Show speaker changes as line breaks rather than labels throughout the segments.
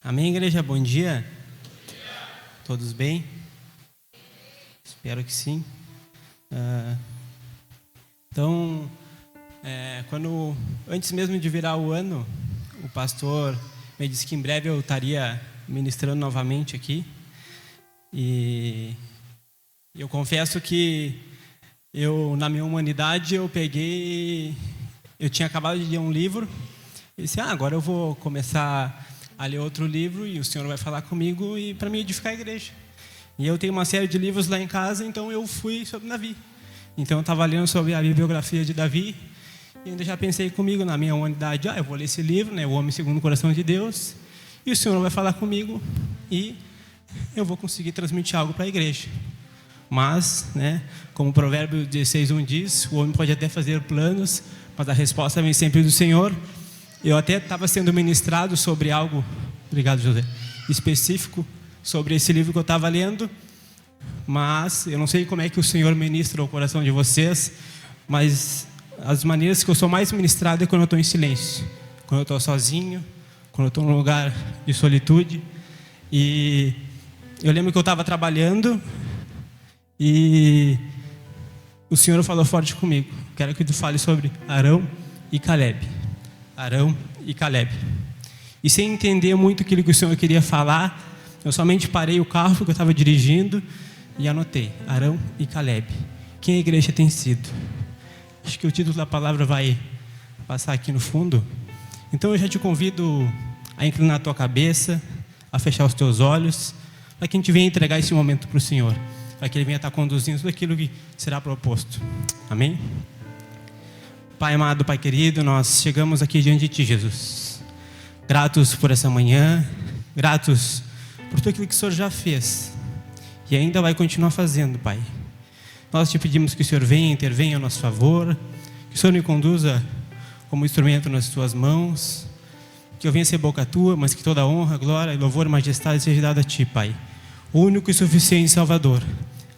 Amém, igreja? Bom dia. Todos bem? Espero que sim. Antes mesmo de virar o ano, o pastor me disse que em breve eu estaria ministrando novamente aqui. E eu confesso que na minha humanidade, eu tinha acabado de ler um livro, e disse, agora eu vou começar a ler outro livro, e o Senhor vai falar comigo e para me edificar a igreja. E eu tenho uma série de livros lá em casa, então eu fui sobre Davi. Então eu estava lendo sobre a biografia de Davi, e ainda já pensei comigo na minha humanidade, eu vou ler esse livro, né, O Homem Segundo o Coração de Deus, e o Senhor vai falar comigo, e eu vou conseguir transmitir algo para a igreja. Mas, como o Provérbio 16:1 diz, o homem pode até fazer planos, mas a resposta vem sempre do Senhor. Eu até estava sendo ministrado sobre algo, obrigado, José, específico sobre esse livro que eu estava lendo, mas eu não sei como é que o Senhor ministra o coração de vocês, mas as maneiras que eu sou mais ministrado é quando eu estou em silêncio, quando eu estou sozinho, quando eu estou num lugar de solitude. E eu lembro que eu estava trabalhando e o Senhor falou forte comigo. Quero que tu fale sobre Arão e Calebe. Arão e Calebe. E sem entender muito aquilo que o Senhor queria falar, eu somente parei o carro que eu estava dirigindo e anotei: Arão e Calebe. Quem a igreja tem sido? Acho que o título da palavra vai passar aqui no fundo. Então eu já te convido a inclinar a tua cabeça, a fechar os teus olhos, para que a gente venha entregar esse momento para o Senhor, para que Ele venha estar conduzindo tudo aquilo que será proposto. Amém? Pai amado, Pai querido, nós chegamos aqui diante de Ti, Jesus. Gratos por essa manhã, gratos por tudo aquilo que o Senhor já fez e ainda vai continuar fazendo, Pai. Nós te pedimos que o Senhor intervenha a nosso favor, que o Senhor me conduza como instrumento nas Tuas mãos, que eu venha ser boca Tua, mas que toda honra, glória, louvor e majestade seja dada a Ti, Pai. O único e suficiente Salvador,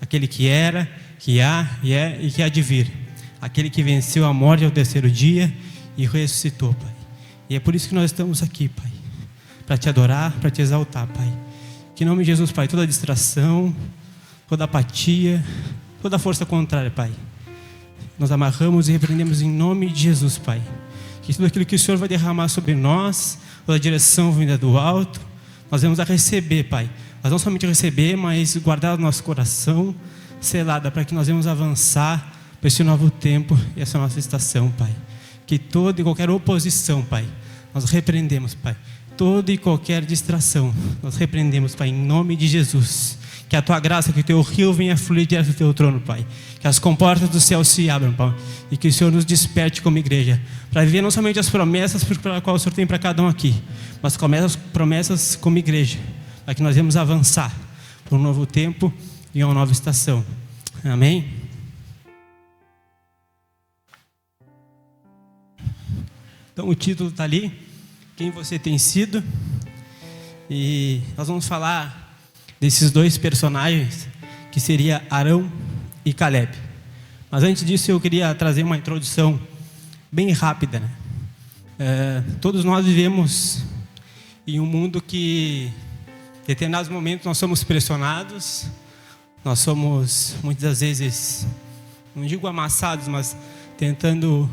aquele que era, que há e é e que há de vir, aquele que venceu a morte ao terceiro dia e ressuscitou, Pai. E é por isso que nós estamos aqui, Pai, para Te adorar, para Te exaltar, Pai. Que em nome de Jesus, Pai, toda distração, toda apatia, toda força contrária, Pai, nós amarramos e repreendemos em nome de Jesus, Pai. Que tudo aquilo que o Senhor vai derramar sobre nós, toda a direção vinda do alto, nós vamos a receber, Pai. Mas não somente receber, mas guardar o nosso coração, selada, para que nós venhamos avançar para esse novo tempo e essa nossa estação, Pai. Que toda e qualquer oposição, Pai, nós repreendemos, Pai. Toda e qualquer distração, nós repreendemos, Pai, em nome de Jesus. Que a Tua graça, que o Teu rio venha fluir direto do Teu trono, Pai. Que as comportas do céu se abram, Pai. E que o Senhor nos desperte como igreja, para viver não somente as promessas pela qual o Senhor tem para cada um aqui, mas promessas como igreja, para que nós venhamos avançar para um novo tempo e uma nova estação. Amém? Então o título está ali, quem você tem sido, e nós vamos falar desses dois personagens, que seria Arão e Calebe. Mas antes disso eu queria trazer uma introdução bem rápida, todos nós vivemos em um mundo que em determinados momentos nós somos pressionados, nós somos muitas vezes, não digo amassados, mas tentando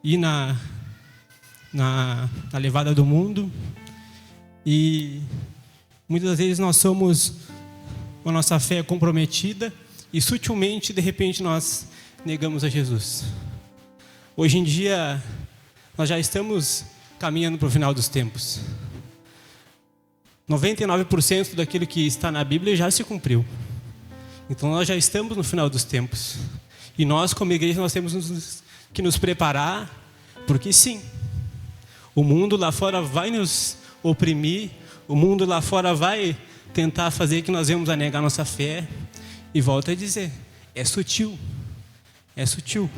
ir na levada do mundo, e muitas vezes nós somos, a nossa fé é comprometida e sutilmente, de repente, nós negamos a Jesus. Hoje em dia, nós já estamos caminhando para o final dos tempos. 99% daquilo que está na Bíblia já se cumpriu. Então nós já estamos no final dos tempos. E nós, como igreja, nós temos que nos preparar, porque sim, o mundo lá fora vai nos oprimir, o mundo lá fora vai tentar fazer que nós venhamos a negar nossa fé. E volto a dizer, é sutil. É sutil.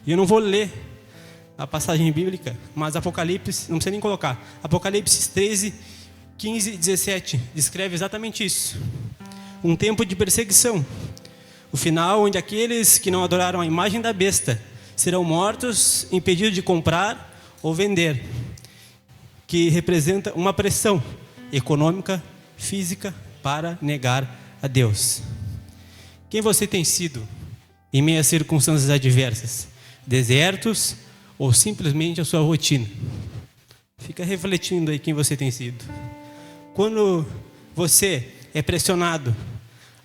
E eu não vou ler a passagem bíblica, mas Apocalipse, não precisa nem colocar, Apocalipse 13, 15 e 17 descreve exatamente isso. Um tempo de perseguição, o final onde aqueles que não adoraram a imagem da besta serão mortos, impedidos de comprar ou vender, que representa uma pressão econômica, física, para negar a Deus. Quem você tem sido em meio a circunstâncias adversas? Desertos ou simplesmente a sua rotina? Fica refletindo aí quem você tem sido. Quando você é pressionado,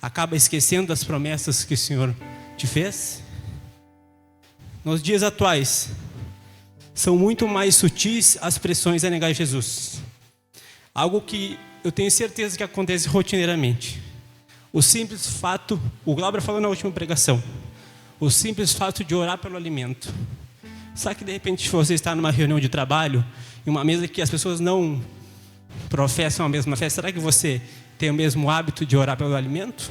acaba esquecendo das promessas que o Senhor te fez? Nos dias atuais, são muito mais sutis as pressões a negar Jesus. Algo que eu tenho certeza que acontece rotineiramente. O simples fato, o Glauber falou na última pregação, o simples fato de orar pelo alimento. Sabe que de repente você está numa reunião de trabalho, em uma mesa que as pessoas não professam a mesma fé, será que você tem o mesmo hábito de orar pelo alimento?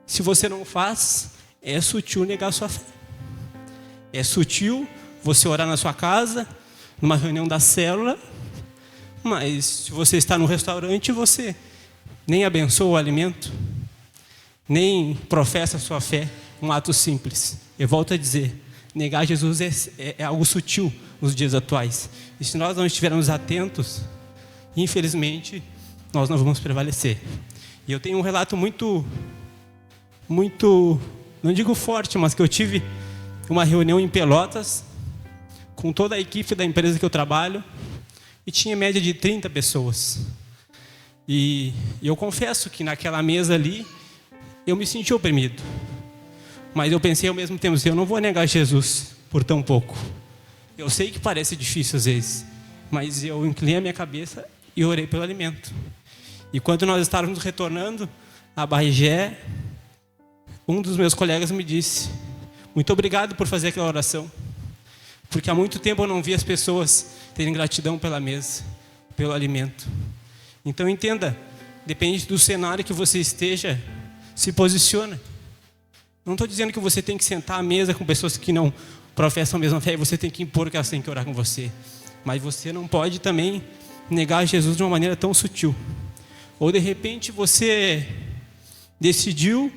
Se você não faz, é sutil negar a sua fé. É sutil você orar na sua casa, numa reunião da célula, mas se você está no restaurante, você nem abençoa o alimento, nem professa a sua fé, um ato simples. Eu volto a dizer, negar Jesus é algo sutil nos dias atuais. E se nós não estivermos atentos, infelizmente, nós não vamos prevalecer. E eu tenho um relato muito, não digo forte, mas que eu tive uma reunião em Pelotas, com toda a equipe da empresa que eu trabalho, e tinha média de 30 pessoas. E eu confesso que naquela mesa ali, eu me senti oprimido. Mas eu pensei ao mesmo tempo, eu não vou negar Jesus por tão pouco. Eu sei que parece difícil às vezes, mas eu inclinei a minha cabeça e orei pelo alimento. E quando nós estávamos retornando a Bagé, um dos meus colegas me disse, muito obrigado por fazer aquela oração, porque há muito tempo eu não vi as pessoas terem gratidão pela mesa, pelo alimento. Então entenda, depende do cenário que você esteja, se posiciona. Não estou dizendo que você tem que sentar à mesa com pessoas que não professam a mesma fé e você tem que impor que elas têm que orar com você. Mas você não pode também negar Jesus de uma maneira tão sutil. Ou de repente você decidiu,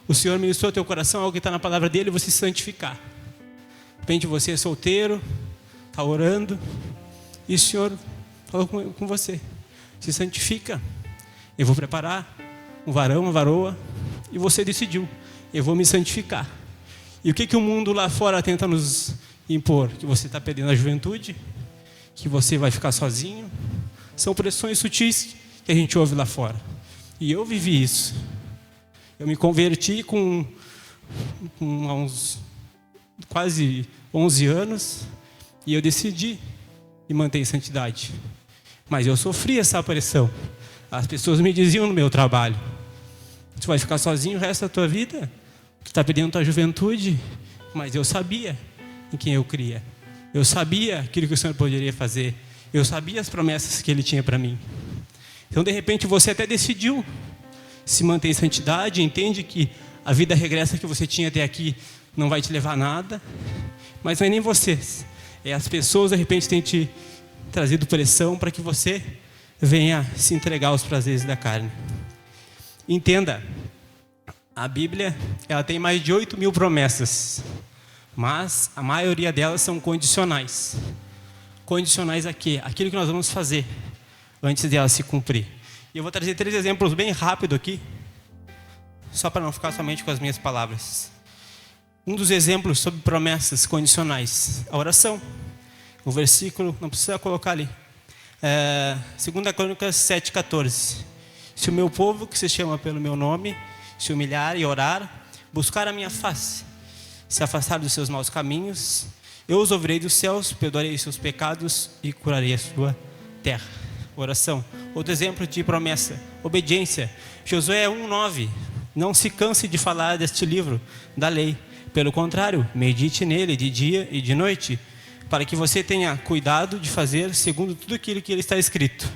o Senhor ministrou ao teu coração algo que está na palavra dele, você se santificar. De repente você é solteiro, está orando, e o Senhor falou com você, se santifica. Eu vou preparar um varão, uma varoa, e você decidiu, eu vou me santificar. E o que o mundo lá fora tenta nos impor? Que você está perdendo a juventude, que você vai ficar sozinho. São pressões sutis que a gente ouve lá fora. E eu vivi isso. Eu me converti com uns quase 11 anos e eu decidi me manter em santidade. Mas eu sofri essa pressão. As pessoas me diziam no meu trabalho, você vai ficar sozinho o resto da tua vida? Tu está perdendo tua juventude? Mas eu sabia em quem eu cria. Eu sabia aquilo que o Senhor poderia fazer. Eu sabia as promessas que Ele tinha para mim. Então, de repente, você até decidiu se manter em santidade, entende que a vida regressa que você tinha até aqui não vai te levar a nada, mas não é nem você, é as pessoas, de repente, têm te trazido pressão para que você venha se entregar aos prazeres da carne. Entenda, a Bíblia ela tem mais de 8.000 promessas, mas a maioria delas são condicionais. Condicionais a quê? Aquilo que nós vamos fazer antes dela se cumprir. E eu vou trazer 3 exemplos bem rápido aqui, só para não ficar somente com as minhas palavras. Um dos exemplos sobre promessas condicionais, a oração. O versículo, não precisa colocar ali. 2 Crônicas 7,14. Se o meu povo, que se chama pelo meu nome, se humilhar e orar, buscar a minha face, se afastar dos seus maus caminhos, eu os ouvirei dos céus, perdoarei os seus pecados e curarei a sua terra. Oração. Outro exemplo de promessa, obediência. Josué 1,9. Não se canse de falar deste livro da lei. Pelo contrário, medite nele de dia e de noite, para que você tenha cuidado de fazer segundo tudo aquilo que ele está escrito.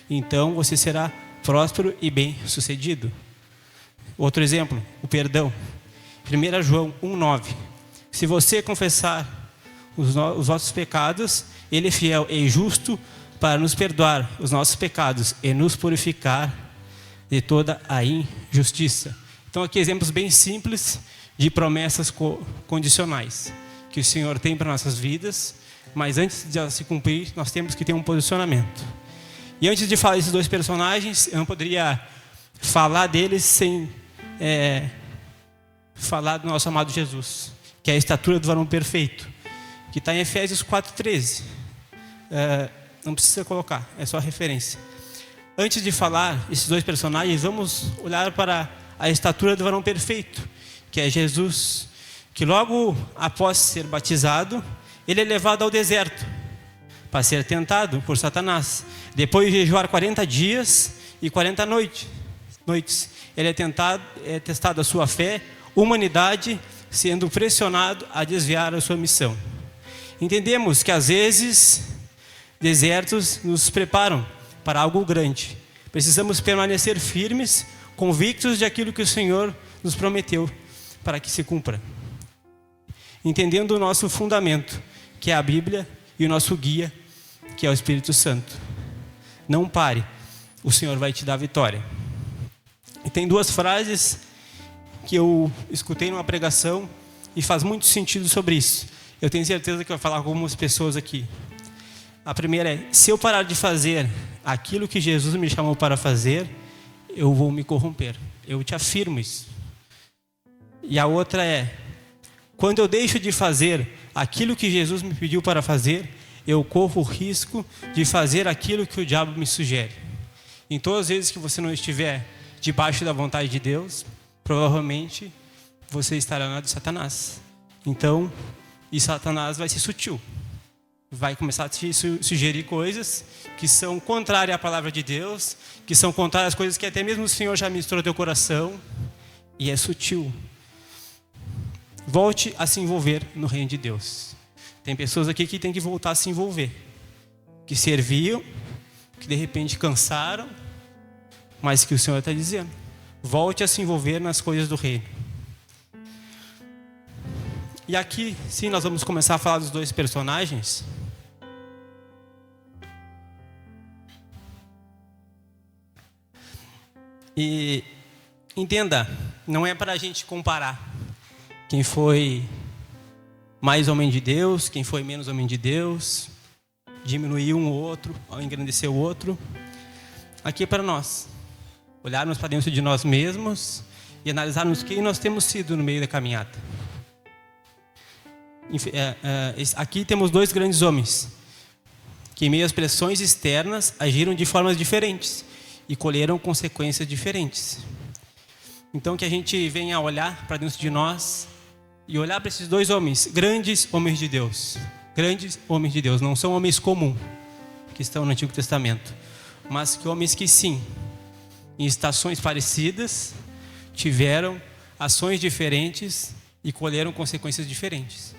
Então você será próspero e bem-sucedido. Outro exemplo, o perdão. 1 João 1,9. Se você confessar os nossos pecados, ele é fiel e justo para nos perdoar os nossos pecados e nos purificar de toda a injustiça. Então aqui exemplos bem simples de promessas condicionais que o Senhor tem para nossas vidas, mas antes de elas se cumprir, nós temos que ter um posicionamento. E antes de falar desses dois personagens, eu não poderia falar deles sem falar do nosso amado Jesus, que é a estatura do varão perfeito, que está em Efésios 4,13. Não precisa colocar, é só referência. Antes de falar esses dois personagens, vamos olhar para a estatura do varão perfeito, que é Jesus, que logo após ser batizado, ele é levado ao deserto para ser tentado por Satanás. Depois de jejuar 40 dias e 40 noites, ele é testado a sua fé, humanidade, sendo pressionado a desviar a sua missão. Entendemos que às vezes desertos nos preparam para algo grande. Precisamos permanecer firmes, convictos de aquilo que o Senhor nos prometeu para que se cumpra. Entendendo o nosso fundamento, que é a Bíblia, e o nosso guia, que é o Espírito Santo. Não pare, o Senhor vai te dar vitória. E tem duas frases que eu escutei numa pregação e faz muito sentido sobre isso. Eu tenho certeza que vai falar com algumas pessoas aqui. A primeira é: se eu parar de fazer aquilo que Jesus me chamou para fazer, eu vou me corromper. Eu te afirmo isso. E a outra é: quando eu deixo de fazer aquilo que Jesus me pediu para fazer, eu corro o risco de fazer aquilo que o diabo me sugere. Em todas as vezes que você não estiver debaixo da vontade de Deus, provavelmente você estará na de Satanás. Então, e Satanás vai ser sutil. Vai começar a te sugerir coisas que são contrárias à palavra de Deus, que são contrárias às coisas que até mesmo o Senhor já ministrou no teu coração, e é sutil. Volte a se envolver no reino de Deus. Tem pessoas aqui que têm que voltar a se envolver, que serviam, que de repente cansaram, mas que o Senhor está dizendo: volte a se envolver nas coisas do reino. E aqui, sim, nós vamos começar a falar dos dois personagens. E entenda, não é para a gente comparar quem foi mais homem de Deus, quem foi menos homem de Deus, diminuir um ou outro, ou engrandecer o outro. Aqui é para nós olharmos para dentro de nós mesmos e analisarmos quem nós temos sido no meio da caminhada. Aqui temos dois grandes homens que, em meio às pressões externas, agiram de formas diferentes e colheram consequências diferentes. Então, que a gente venha olhar para dentro de nós e olhar para esses dois homens, grandes homens de Deus. Grandes homens de Deus, não são homens comuns que estão no Antigo Testamento, mas que homens que sim, em estações parecidas, tiveram ações diferentes e colheram consequências diferentes.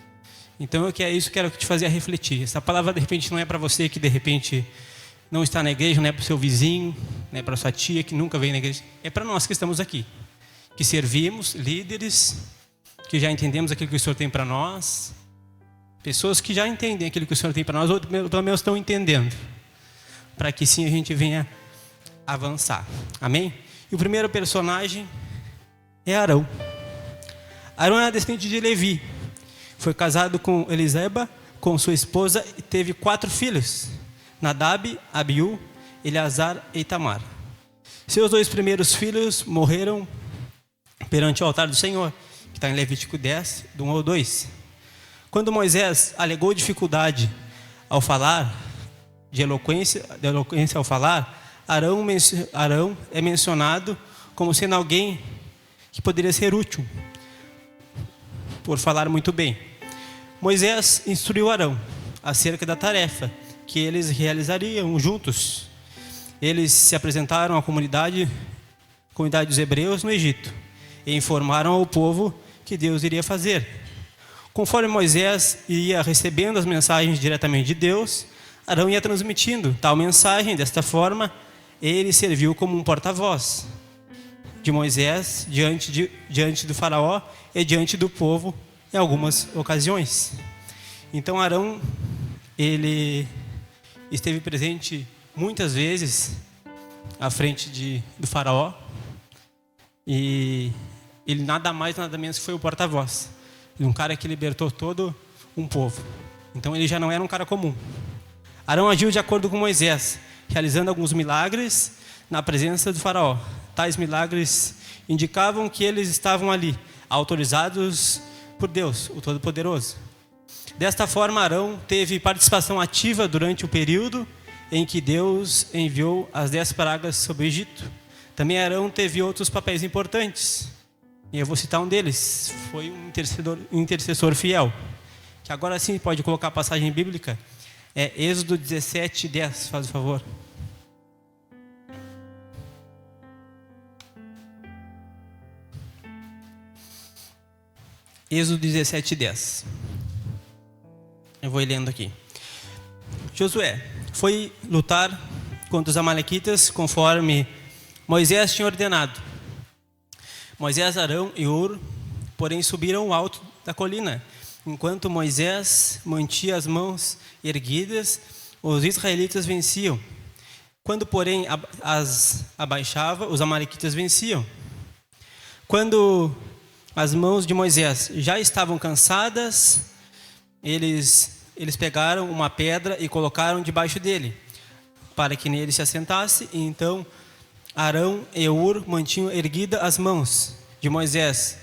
Então é isso que eu quero te fazer refletir. Essa palavra de repente não é para você que de repente não está na igreja, não é para o seu vizinho, não é para a sua tia que nunca veio na igreja. É para nós que estamos aqui, que servimos, líderes, que já entendemos aquilo que o Senhor tem para nós, pessoas que já entendem aquilo que o Senhor tem para nós, ou pelo menos estão entendendo, para que sim a gente venha avançar. Amém? E o primeiro personagem é Arão. Arão é descendente de Levi. Foi casado com Eliseba, com sua esposa, e teve 4 filhos: Nadab, Abiú, Eleazar e Itamar. Seus 2 primeiros filhos morreram perante o altar do Senhor, que está em Levítico 10, do 1 ao 2. Quando Moisés alegou dificuldade ao falar, de eloquência ao falar, Arão é mencionado como sendo alguém que poderia ser útil, por falar muito bem. Moisés instruiu Arão acerca da tarefa que eles realizariam juntos. Eles se apresentaram à comunidade dos hebreus no Egito e informaram ao povo que Deus iria fazer. Conforme Moisés ia recebendo as mensagens diretamente de Deus, Arão ia transmitindo tal mensagem. Desta forma, ele serviu como um porta-voz de Moisés diante do faraó e diante do povo em algumas ocasiões. Então Arão, ele esteve presente muitas vezes à frente do faraó, e ele nada mais nada menos que foi o porta-voz, um cara que libertou todo um povo. Então ele já não era um cara comum. Arão agiu de acordo com Moisés, realizando alguns milagres na presença do faraó. Tais milagres indicavam que eles estavam ali, autorizados por Deus, o Todo-Poderoso. Desta forma, Arão teve participação ativa durante o período em que Deus enviou as 10 pragas sobre o Egito. Também Arão teve outros papéis importantes. E eu vou citar um deles. Foi um intercessor fiel. Que agora sim pode colocar a passagem bíblica. É Êxodo 17:10, faz o favor. Êxodo 17:10. Eu vou lendo aqui. Josué foi lutar contra os amalequitas conforme Moisés tinha ordenado. Moisés, Arão e Hur, porém, subiram ao alto da colina. Enquanto Moisés mantinha as mãos erguidas, os israelitas venciam. Quando, porém, as abaixava, os amalequitas venciam. Quando as mãos de Moisés já estavam cansadas, eles pegaram uma pedra e colocaram debaixo dele, para que nele se assentasse. E então Arão e Hur mantinham erguidas as mãos de Moisés,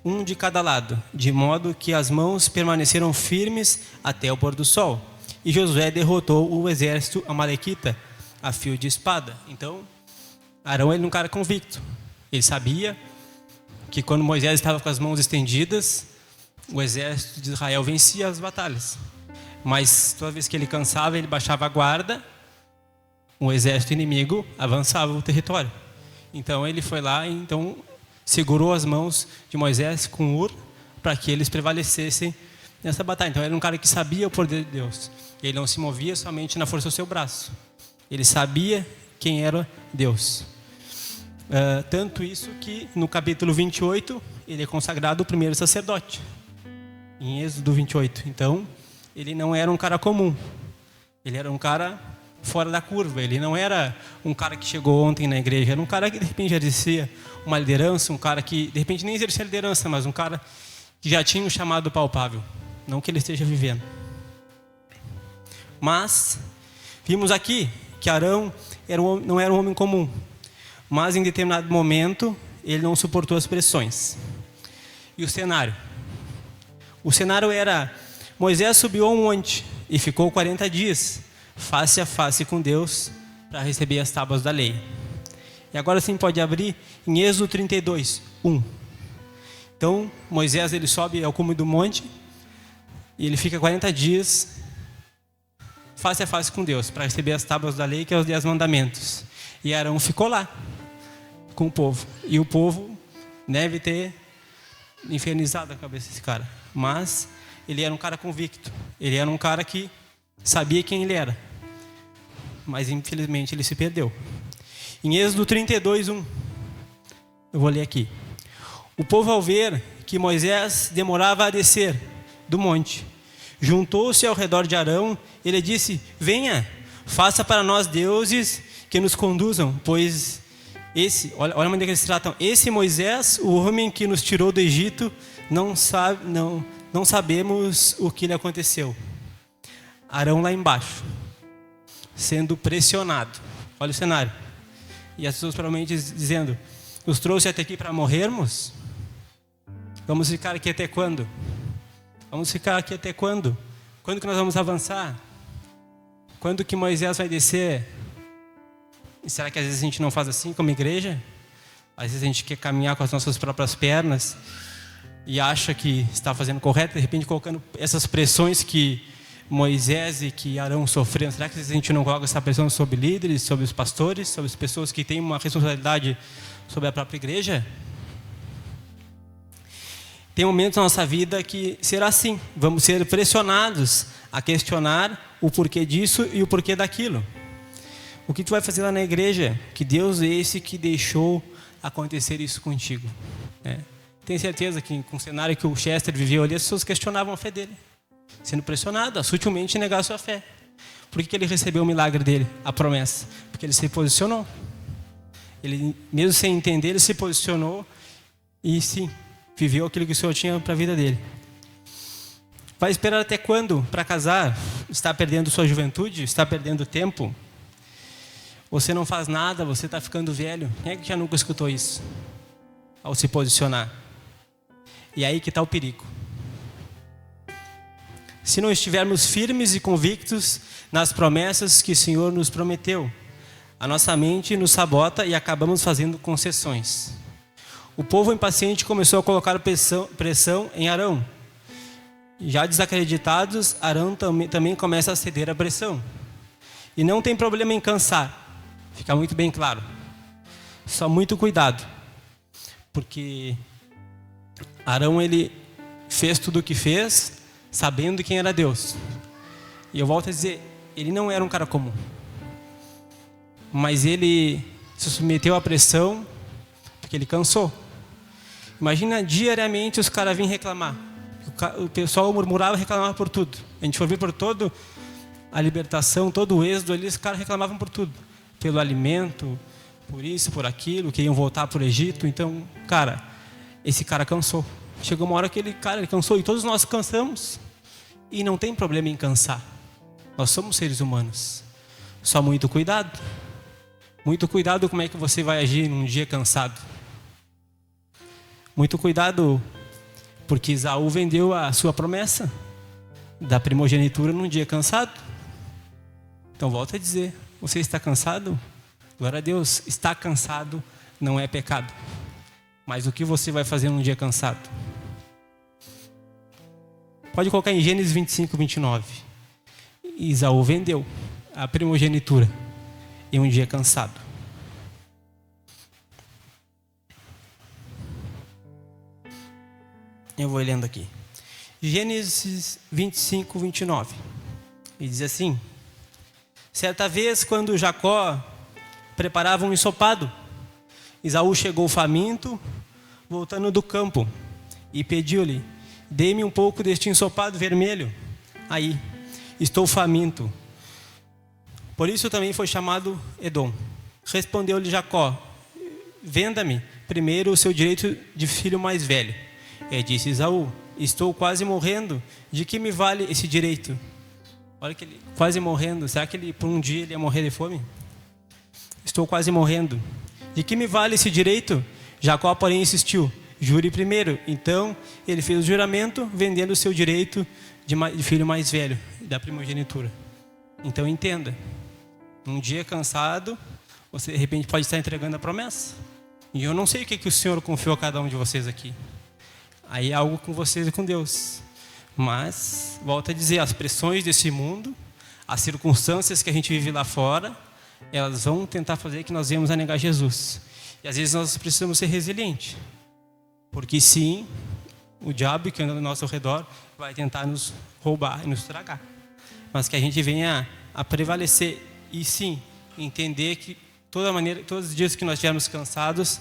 um de cada lado, de modo que as mãos permaneceram firmes até o pôr do sol. E Josué derrotou o exército amalequita a fio de espada. Então, Arão era um cara convicto. Ele sabia que quando Moisés estava com as mãos estendidas, o exército de Israel vencia as batalhas. Mas toda vez que ele cansava, ele baixava a guarda, o exército inimigo avançava o território. Então ele foi lá e segurou as mãos de Moisés com Hur para que eles prevalecessem nessa batalha. Então ele era um cara que sabia o poder de Deus. Ele não se movia somente na força do seu braço. Ele sabia quem era Deus. Tanto isso que no capítulo 28 ele é consagrado o primeiro sacerdote, em Êxodo 28. Então ele não era um cara comum, ele era um cara fora da curva. Ele não era um cara que chegou ontem na igreja, era um cara que de repente já exercia uma liderança, um cara que de repente nem exercia liderança, mas um cara que já tinha um chamado palpável, não que ele esteja vivendo. Mas vimos aqui que Arão não era um homem comum. Mas em determinado momento ele não suportou as pressões. E o cenário? O cenário era: Moisés subiu ao monte e ficou 40 dias face a face com Deus para receber as tábuas da lei. E agora sim pode abrir em Êxodo 32:1. Então Moisés ele sobe ao cume do monte e ele fica 40 dias face a face com Deus para receber as tábuas da lei, que é os 10 mandamentos. E Arão ficou lá com o povo. E o povo deve ter infernizado a cabeça desse cara. Mas ele era um cara convicto. Ele era um cara que sabia quem ele era. Mas infelizmente ele se perdeu. Em Êxodo 32:1, eu vou ler aqui. O povo, ao ver que Moisés demorava a descer do monte, juntou-se ao redor de Arão. Ele disse: venha, faça para nós deuses que nos conduzam, pois olha a maneira que eles se tratam. Esse Moisés, o homem que nos tirou do Egito, não sabemos o que lhe aconteceu. Arão lá embaixo, sendo pressionado. Olha o cenário. E as pessoas provavelmente dizendo: nos trouxe até aqui para morrermos? Vamos ficar aqui até quando? Vamos ficar aqui até quando? Quando que nós vamos avançar? Quando que Moisés vai descer? E será que às vezes a gente não faz assim como igreja? Às vezes a gente quer caminhar com as nossas próprias pernas e acha que está fazendo correto, de repente colocando essas pressões que Moisés e que Arão sofreram. Será que às vezes a gente não coloca essa pressão sobre líderes, sobre os pastores, sobre as pessoas que têm uma responsabilidade sobre a própria igreja? Tem momentos na nossa vida que será assim. Vamos ser pressionados a questionar o porquê disso e o porquê daquilo. O que tu vai fazer lá na igreja? Que Deus é esse que deixou acontecer isso contigo? Tenho certeza que com o cenário que o Chester viveu ali, as pessoas questionavam a fé dele, sendo pressionado a sutilmente negar a sua fé. Por que ele recebeu o milagre dele, a promessa? Porque ele se posicionou. Ele, mesmo sem entender, ele se posicionou e sim, viveu aquilo que o Senhor tinha para a vida dele. Vai esperar até quando para casar? Está perdendo sua juventude? Está perdendo tempo? Você não faz nada, você está ficando velho. Quem é que já nunca escutou isso? Ao se posicionar. E aí que está o perigo. Se não estivermos firmes e convictos nas promessas que o Senhor nos prometeu, a nossa mente nos sabota e acabamos fazendo concessões. O povo impaciente começou a colocar pressão em Arão. Já desacreditados, Arão também começa a ceder à pressão. E não tem problema em cansar. Fica muito bem claro. Só muito cuidado. Porque Arão, ele fez tudo o que fez, sabendo quem era Deus. E eu volto a dizer, ele não era um cara comum. Mas ele se submeteu à pressão, porque ele cansou. Imagina diariamente os caras virem reclamar. O pessoal murmurava e reclamava por tudo. A gente for ver por toda a libertação, todo o êxodo ali, os caras reclamavam por tudo. Pelo alimento, por isso, por aquilo, queriam voltar para o Egito. Então, cara, esse cara cansou. Chegou uma hora que ele cansou. E todos nós cansamos. E não tem problema em cansar. Nós somos seres humanos. Só muito cuidado. Muito cuidado como é que você vai agir num dia cansado. Muito cuidado, porque Esaú vendeu a sua promessa da primogenitura num dia cansado. Então volto a dizer, você está cansado? Glória a Deus, está cansado não é pecado. Mas o que você vai fazer num dia cansado? Pode colocar em Gênesis 25, 29. Esaú vendeu a primogenitura em um dia cansado. Eu vou lendo aqui. Gênesis 25, 29. E diz assim: certa vez, quando Jacó preparava um ensopado, Esaú chegou faminto, voltando do campo, e pediu-lhe: dê-me um pouco deste ensopado vermelho. Aí, estou faminto. Por isso também foi chamado Edom. Respondeu-lhe Jacó: venda-me primeiro o seu direito de filho mais velho. E disse Esaú: estou quase morrendo, de que me vale esse direito? Olha que ele quase morrendo. Será que por um dia ele ia morrer de fome? Estou quase morrendo. De que me vale esse direito? Jacó, porém, insistiu: jure primeiro. Então ele fez o juramento, vendendo o seu direito de filho mais velho, da primogenitura. Então entenda, um dia cansado, você de repente pode estar entregando a promessa. E eu não sei o que o Senhor confiou a cada um de vocês aqui. Aí é algo com vocês e com Deus. Mas, volto a dizer, as pressões desse mundo, as circunstâncias que a gente vive lá fora, elas vão tentar fazer que nós venhamos a negar Jesus. E às vezes nós precisamos ser resilientes. Porque sim, o diabo que anda ao nosso redor vai tentar nos roubar e nos estragar. Mas que a gente venha a prevalecer e sim, entender que todos os dias que nós estivermos cansados,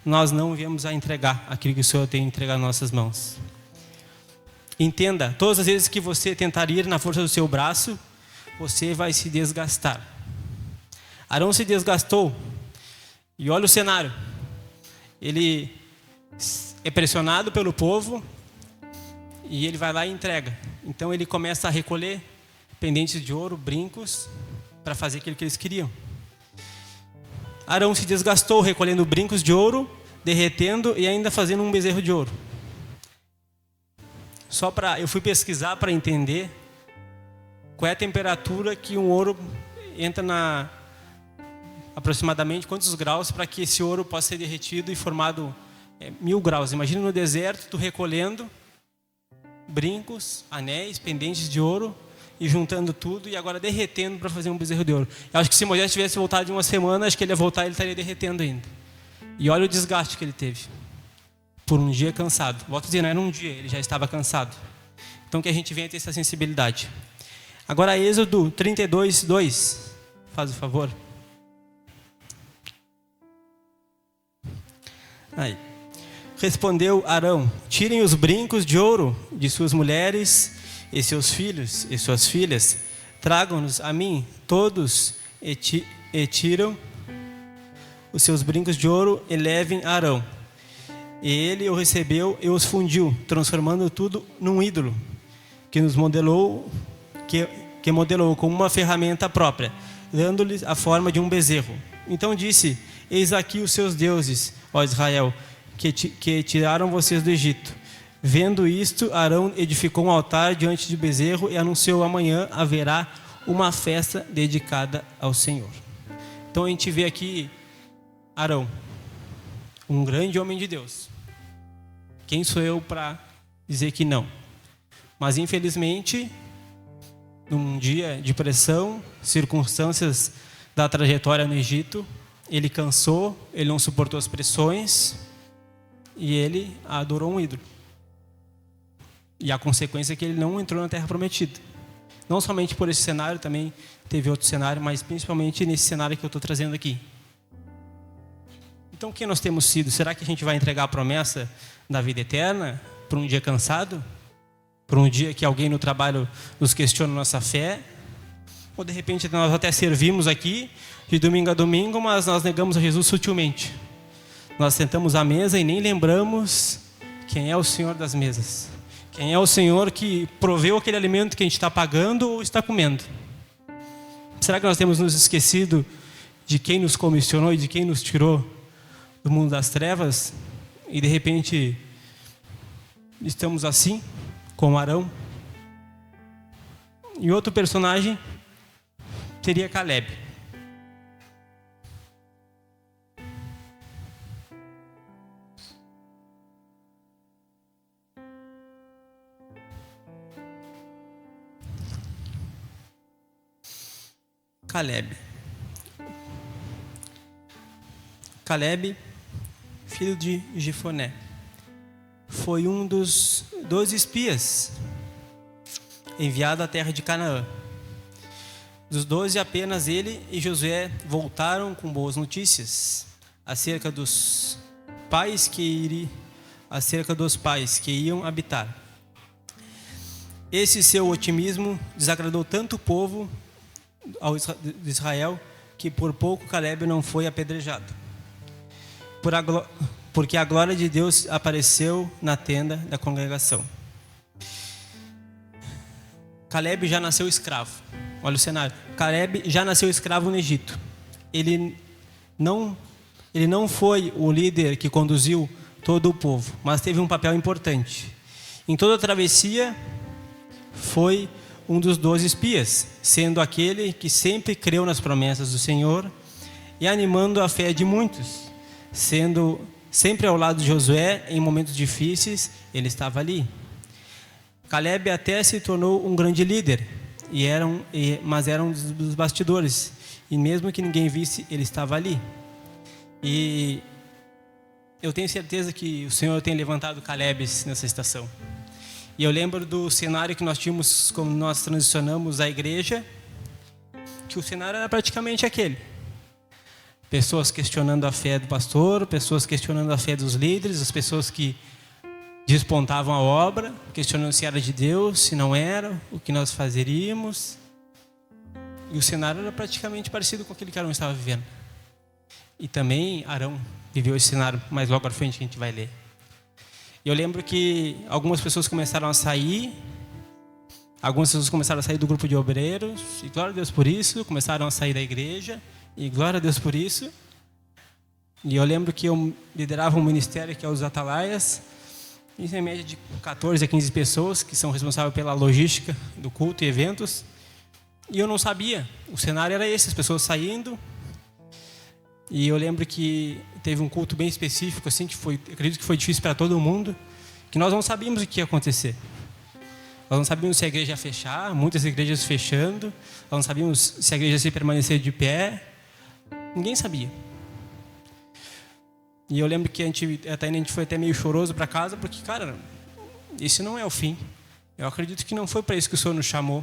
nós não viemos a entregar aquilo que o Senhor tem entregado nas nossas mãos. Entenda, todas as vezes que você tentar ir na força do seu braço, você vai se desgastar. Arão se desgastou. E olha o cenário. Ele é pressionado pelo povo e ele vai lá e entrega. Então ele começa a recolher pendentes de ouro, brincos, para fazer aquilo que eles queriam. Arão se desgastou recolhendo brincos de ouro, derretendo e ainda fazendo um bezerro de ouro. Eu fui pesquisar para entender qual é a temperatura que um ouro entra aproximadamente quantos graus para que esse ouro possa ser derretido e formado 1000 graus. Imagina no deserto, tu recolhendo brincos, anéis, pendentes de ouro e juntando tudo e agora derretendo para fazer um bezerro de ouro. Eu acho que se Moisés tivesse voltado de uma semana, acho que ele ia voltar e ele estaria derretendo ainda. E olha o desgaste que ele teve. Por um dia cansado. Volto a dizer, não era um dia, ele já estava cansado. Então que a gente venha ter essa sensibilidade. Agora Êxodo 32, 2. Faz o favor. Aí. Respondeu Arão: tirem os brincos de ouro de suas mulheres e seus filhos e suas filhas, tragam-nos a mim todos e tiram os seus brincos de ouro e levem a Arão. E ele o recebeu e os fundiu, transformando tudo num ídolo que nos modelou, que modelou como uma ferramenta própria. dando-lhes a forma de um bezerro. Então disse: eis aqui os seus deuses, ó Israel, que tiraram vocês do Egito. Vendo isto, Arão edificou um altar diante de bezerro e anunciou: amanhã haverá uma festa dedicada ao Senhor. Então a gente vê aqui Arão, um grande homem de Deus. Quem sou eu para dizer que não? Mas infelizmente, num dia de pressão, circunstâncias da trajetória no Egito, ele cansou, ele não suportou as pressões e ele adorou um ídolo. E a consequência é que ele não entrou na Terra Prometida. Não somente por esse cenário, também teve outro cenário, mas principalmente nesse cenário que eu estou trazendo aqui. Então, quem nós temos sido? Será que a gente vai entregar a promessa da vida eterna para um dia cansado? Para um dia que alguém no trabalho nos questiona nossa fé? Ou de repente nós até servimos aqui de domingo a domingo, mas nós negamos a Jesus sutilmente. Nós sentamos à mesa e nem lembramos quem é o Senhor das mesas. Quem é o Senhor que proveu aquele alimento que a gente está pagando ou está comendo? Será que nós temos nos esquecido de quem nos comissionou e de quem nos tirou do mundo das trevas? E de repente estamos assim, como Arão? E outro personagem seria Caleb. Caleb, filho de Jefoné, foi um dos 12 espias enviado à terra de Canaã. Dos 12, apenas ele e Josué voltaram com boas notícias acerca dos pais que iam habitar. Esse seu otimismo desagradou tanto o povo de Israel que por pouco Caleb não foi apedrejado, porque a glória de Deus apareceu na tenda da congregação. Caleb já nasceu escravo. Olha o cenário. Caleb já nasceu escravo no Egito. Ele não foi o líder que conduziu todo o povo, mas teve um papel importante. Em toda a travessia, foi um dos 12 espias, sendo aquele que sempre creu nas promessas do Senhor e animando a fé de muitos, sendo sempre ao lado de Josué em momentos difíceis. Ele estava ali. Caleb até se tornou um grande líder, mas era um dos bastidores, e mesmo que ninguém visse, ele estava ali. E eu tenho certeza que o Senhor tem levantado Caleb nessa estação. E eu lembro do cenário que nós tínhamos quando nós transicionamos a igreja, que o cenário era praticamente aquele. Pessoas questionando a fé do pastor, pessoas questionando a fé dos líderes, as pessoas que despontavam a obra, questionando se era de Deus, se não era, o que nós fazeríamos. E o cenário era praticamente parecido com aquele que Arão estava vivendo. E também Arão viveu esse cenário, mas logo à frente a gente vai ler. Eu lembro que algumas pessoas começaram a sair do grupo de obreiros, e glória a Deus por isso, começaram a sair da igreja, e glória a Deus por isso. E eu lembro que eu liderava um ministério que é os Atalaias, e em média de 14 a 15 pessoas que são responsáveis pela logística do culto e eventos. E eu não sabia, o cenário era esse, as pessoas saindo. E eu lembro que teve um culto bem específico, assim, acredito que foi difícil para todo mundo, que nós não sabíamos o que ia acontecer. Nós não sabíamos se a igreja ia fechar, muitas igrejas fechando, nós não sabíamos se a igreja ia permanecer de pé, ninguém sabia. E eu lembro que a gente foi até meio choroso para casa, porque, cara, esse não é o fim. Eu acredito que não foi para isso que o Senhor nos chamou.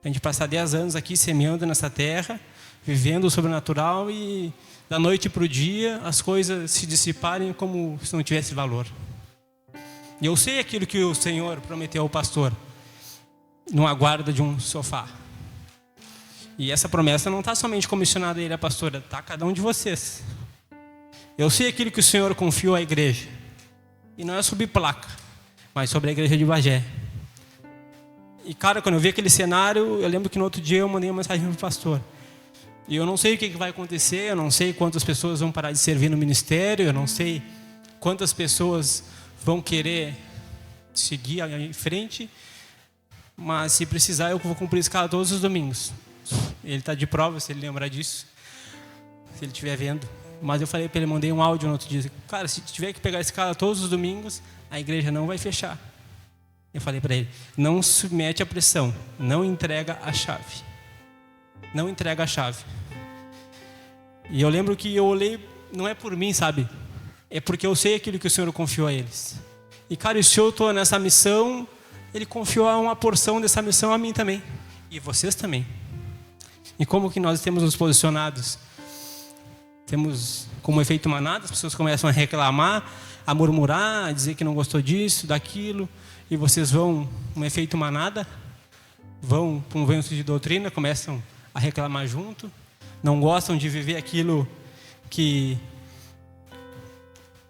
A gente passar 10 anos aqui semeando nessa terra, vivendo o sobrenatural, e da noite para o dia as coisas se dissiparem como se não tivesse valor. E eu sei aquilo que o Senhor prometeu ao pastor, numa guarda de um sofá. E essa promessa não está somente comissionada a ele, a pastora, está a cada um de vocês. Eu sei aquilo que o Senhor confiou à igreja. E não é sobre placa, mas sobre a igreja de Bagé. E, cara, quando eu vi aquele cenário, eu lembro que no outro dia eu mandei uma mensagem para o pastor. E eu não sei o que vai acontecer, eu não sei quantas pessoas vão parar de servir no ministério, eu não sei quantas pessoas vão querer seguir em frente, mas se precisar eu vou cumprir a escala todos os domingos. Ele está de prova, se ele lembrar disso, se ele estiver vendo. Mas eu falei para ele, mandei um áudio no outro dia, cara, se tiver que pegar a escala todos os domingos, a igreja não vai fechar. Eu falei para ele, não submete à pressão, não entrega a chave. Não entrega a chave. E eu lembro que eu olhei, não é por mim, sabe? É porque eu sei aquilo que o Senhor confiou a eles. E cara, se eu estou nessa missão, Ele confiou uma porção dessa missão a mim também. E vocês também. E como que nós temos nos posicionados? Temos como efeito manada, as pessoas começam a reclamar, a murmurar, a dizer que não gostou disso, daquilo. E vocês vão, um efeito manada, vão para um vento de doutrina, começam a reclamar junto. Não gostam de viver aquilo que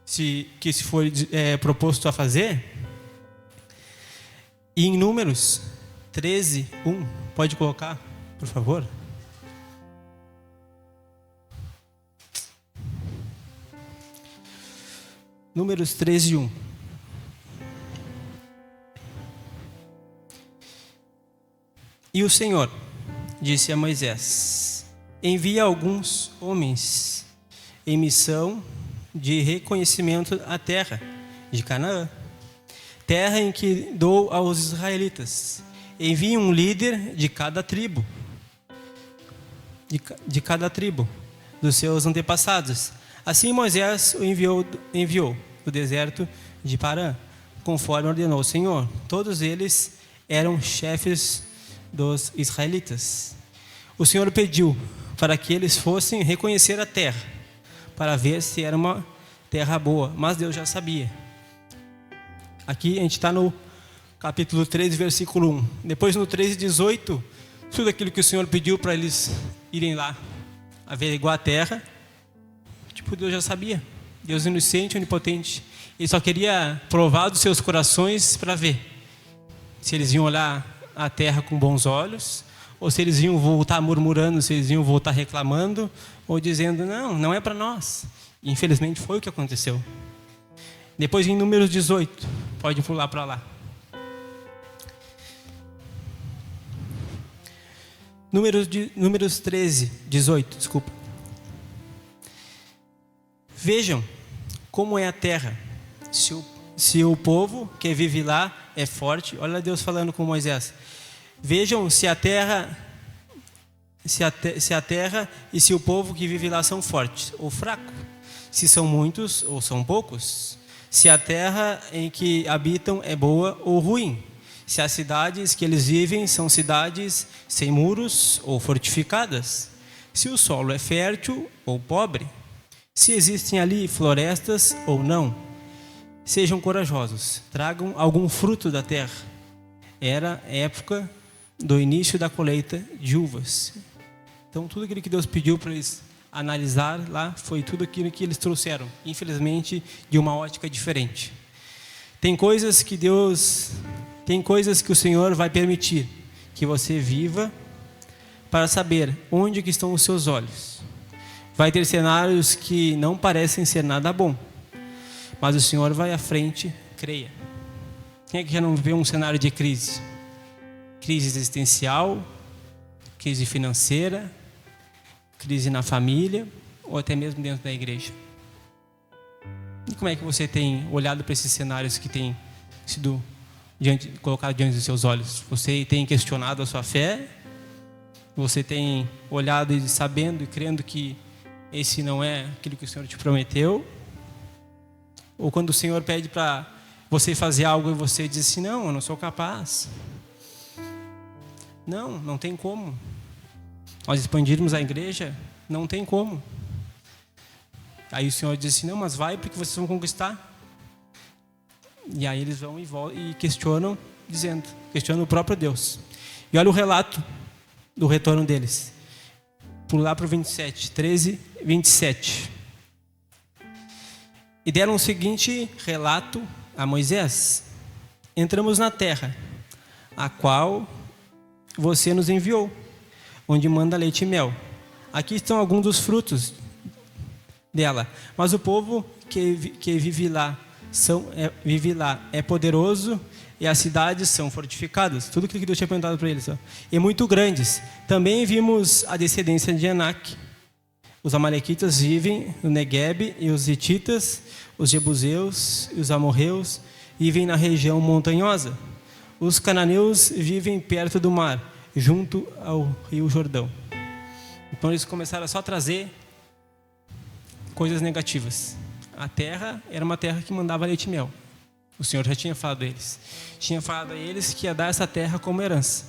se for proposto a fazer. E em Números 13, 1, pode colocar, por favor. Números 13, 1. E o Senhor disse a Moisés: envia alguns homens em missão de reconhecimento à terra de Canaã, terra em que dou aos israelitas. Envie um líder de cada tribo, dos seus antepassados. Assim Moisés o enviou do deserto de Parã, conforme ordenou o Senhor. Todos eles eram chefes dos israelitas. O Senhor pediu para que eles fossem reconhecer a terra, para ver se era uma terra boa, mas Deus já sabia. Aqui a gente está no capítulo 13, versículo 1. Depois no 13, 18, tudo aquilo que o Senhor pediu para eles irem lá averiguar a terra, Deus já sabia. Deus inocente, onipotente. Ele só queria provar dos seus corações para ver se eles iam olhar a terra com bons olhos, ou se eles iam voltar murmurando, se eles iam voltar reclamando, ou dizendo, não é para nós. E, infelizmente foi o que aconteceu. Depois em Números 18, pode pular para lá. Números 13, 18, desculpa. Vejam como é a terra. Se o povo que vive lá é forte, olha Deus falando com Moisés. Vejam se a terra e se o povo que vive lá são fortes ou fracos, se são muitos ou são poucos, se a terra em que habitam é boa ou ruim, se as cidades que eles vivem são cidades sem muros ou fortificadas, se o solo é fértil ou pobre, se existem ali florestas ou não. Sejam corajosos, tragam algum fruto da terra. Era a época do início da colheita de uvas. Então tudo aquilo que Deus pediu para eles analisar lá foi tudo aquilo que eles trouxeram, infelizmente de uma ótica diferente. Tem coisas que o Senhor vai permitir que você viva para saber onde que estão os seus olhos. Vai ter cenários que não parecem ser nada bom, mas o Senhor vai à frente, creia. Quem é que já não vê um cenário de crise? Crise existencial, crise financeira, crise na família, ou até mesmo dentro da igreja. E como é que você tem olhado para esses cenários que têm sido colocados diante dos seus olhos? Você tem questionado a sua fé? Você tem olhado e sabendo e crendo que esse não é aquilo que o Senhor te prometeu? Ou quando o Senhor pede para você fazer algo e você diz assim, não, eu não sou capaz. Não tem como. Nós expandirmos a igreja, não tem como. Aí o Senhor diz assim, não, mas vai porque vocês vão conquistar. E aí eles vão e questionam, questionam o próprio Deus. E olha o relato do retorno deles. Pular para o 27, 13, 27. E deram o seguinte relato a Moisés: entramos na terra, a qual você nos enviou, onde manda leite e mel. Aqui estão alguns dos frutos dela. Mas o povo que vive lá é poderoso e as cidades são fortificadas. Tudo aquilo que Deus tinha perguntado para eles. E muito grandes. Também vimos a descendência de Anak. Os amalequitas vivem no Negueb e os hititas, os jebuseus e os amorreus vivem na região montanhosa. Os cananeus vivem perto do mar, junto ao rio Jordão. Então eles começaram a só trazer coisas negativas. A terra era uma terra que mandava leite e mel. O Senhor já tinha falado a eles. Tinha falado a eles que ia dar essa terra como herança.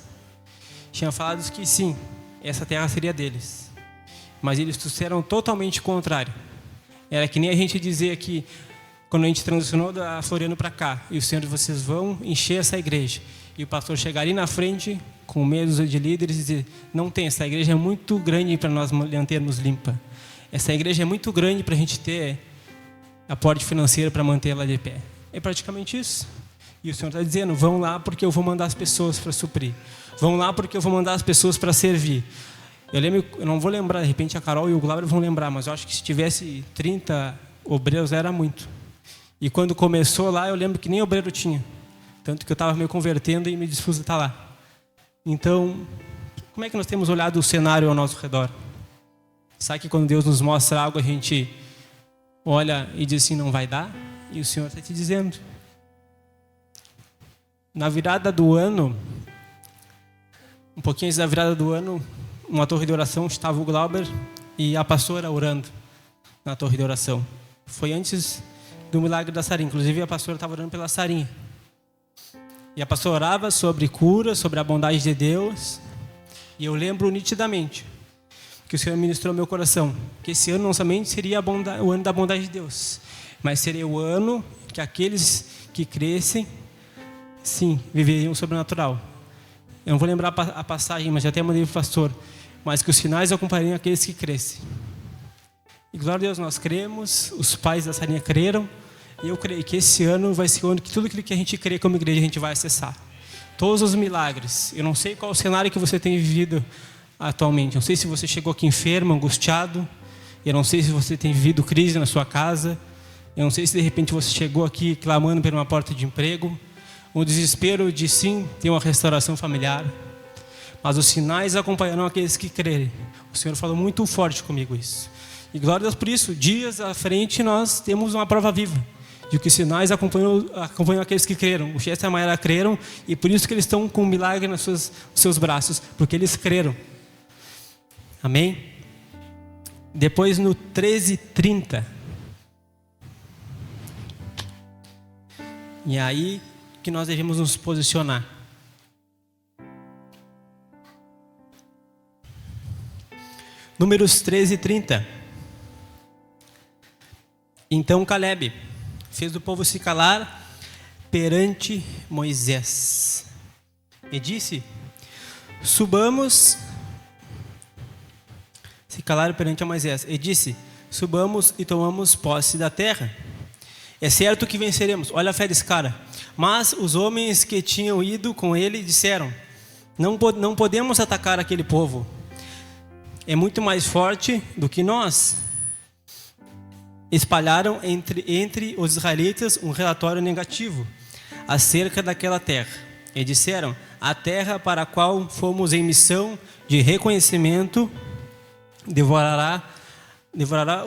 Tinha falado que sim, essa terra seria deles. Mas eles trouxeram totalmente o contrário. Era que nem a gente dizer que, quando a gente transicionou da Floriano para cá, e o Senhor, vocês vão encher essa igreja. E o pastor chegar ali na frente, com medo de líderes, e dizer, não tem, essa igreja é muito grande para nós mantermos limpa. Essa igreja é muito grande para a gente ter aporte financeiro para mantê-la de pé. É praticamente isso. E o Senhor está dizendo, vão lá porque eu vou mandar as pessoas para suprir. Vão lá porque eu vou mandar as pessoas para servir. Eu não vou lembrar, de repente a Carol e o Glauber vão lembrar, mas eu acho que se tivesse 30 obreiros era muito. E quando começou lá, eu lembro que nem obreiro tinha. Tanto que eu estava me convertendo e me dispus a estar lá. Então, como é que nós temos olhado o cenário ao nosso redor? Sabe que quando Deus nos mostra algo, a gente olha e diz assim, não vai dar? E o Senhor está te dizendo. Na virada do ano, um pouquinho antes da virada do ano, uma torre de oração, estava o Glauber e a pastora orando na torre de oração. Foi antes do milagre da Sarinha. Inclusive a pastora estava orando pela Sarinha. E a pastora orava sobre cura, sobre a bondade de Deus. E eu lembro nitidamente que o Senhor ministrou meu coração, que esse ano não somente seria o ano da bondade de Deus, mas seria o ano que aqueles que crescem, sim, viveriam o sobrenatural. Eu não vou lembrar a passagem, mas já até mandei para o pastor, mas que os sinais acompanhariam aqueles que crescem. E glória a Deus, nós cremos, os pais da Sarinha creram, e eu creio que esse ano vai ser o ano que tudo aquilo que a gente crê como igreja a gente vai acessar. Todos os milagres. Eu não sei qual o cenário que você tem vivido atualmente. Eu não sei se você chegou aqui enfermo, angustiado. Eu não sei se você tem vivido crise na sua casa. Eu não sei se de repente você chegou aqui clamando por uma porta de emprego. O desespero de sim ter uma restauração familiar. Mas os sinais acompanharão aqueles que crerem. O Senhor falou muito forte comigo isso. E glória a Deus por isso. Dias à frente nós temos uma prova viva de que os sinais acompanham aqueles que creram. O Chester e a Mayara creram e por isso que eles estão com um milagre nos seus braços. Porque eles creram. Amém? Depois no 13:30. E aí que nós devemos nos posicionar. Números 13:30. Então Caleb fez o povo se calar perante Moisés e disse, subamos, se calaram perante Moisés e disse, subamos e tomamos posse da terra. É certo que venceremos. Olha a fé desse cara. Mas os homens que tinham ido com ele disseram, não podemos atacar aquele povo. É muito mais forte do que nós. Espalharam entre os israelitas um relatório negativo acerca daquela terra. E disseram, a terra para a qual fomos em missão de reconhecimento devorará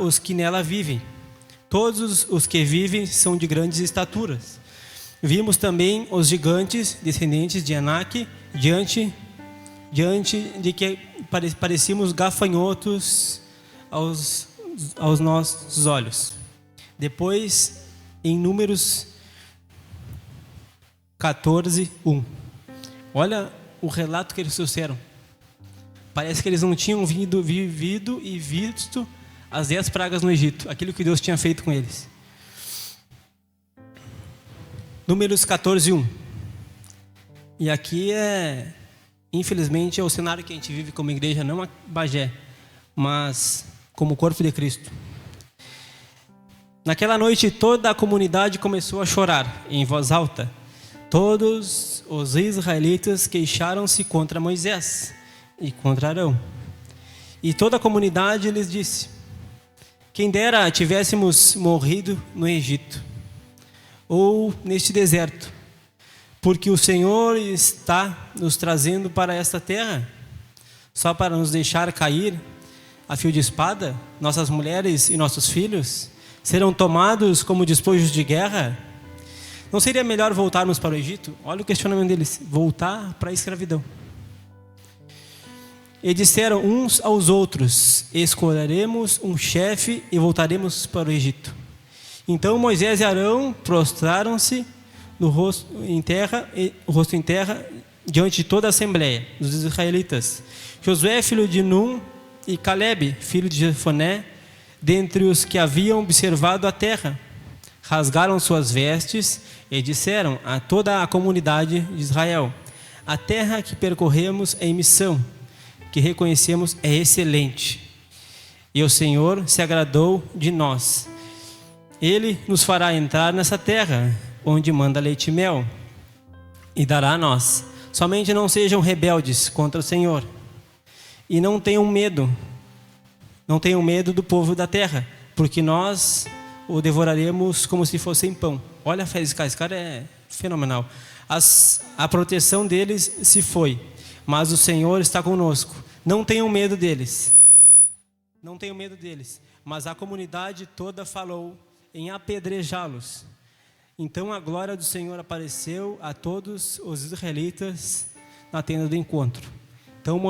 os que nela vivem. Todos os que vivem são de grandes estaturas. Vimos também os gigantes, descendentes de Anak, diante de que parecíamos gafanhotos aos nossos olhos. Depois, em Números 14:1. Olha o relato que eles trouxeram. Parece que eles não tinham vivido e visto as 10 pragas no Egito, aquilo que Deus tinha feito com eles. Números 14:1. E aqui infelizmente, é o cenário que a gente vive como igreja, não a Bagé, mas como corpo de Cristo. Naquela noite, toda a comunidade começou a chorar em voz alta. Todos os israelitas queixaram-se contra Moisés e contra Arão. E toda a comunidade lhes disse: quem dera tivéssemos morrido no Egito, ou neste deserto, porque o Senhor está nos trazendo para esta terra, só para nos deixar cair a fio de espada. Nossas mulheres e nossos filhos serão tomados como despojos de guerra. Não seria melhor voltarmos para o Egito? Olha o questionamento deles: voltar para a escravidão. E disseram uns aos outros: escolheremos um chefe e voltaremos para o Egito. Então Moisés e Arão prostraram-se o rosto em terra, diante de toda a assembleia dos israelitas. Josué, filho de Num, e Calebe, filho de Jefoné, dentre os que haviam observado a terra, rasgaram suas vestes e disseram a toda a comunidade de Israel: a terra que percorremos em missão, que reconhecemos, é excelente, e o Senhor se agradou de nós. Ele nos fará entrar nessa terra, onde manda leite e mel, e dará a nós. Somente não sejam rebeldes contra o Senhor, e não tenham medo do povo da terra, porque nós o devoraremos como se fosse pão. Olha a fé desse cara, esse cara é fenomenal. A proteção deles se foi, mas o Senhor está conosco. Não tenham medo deles. Não tenham medo deles. Mas a comunidade toda falou em apedrejá-los. Então a glória do Senhor apareceu a todos os israelitas na tenda do encontro. Então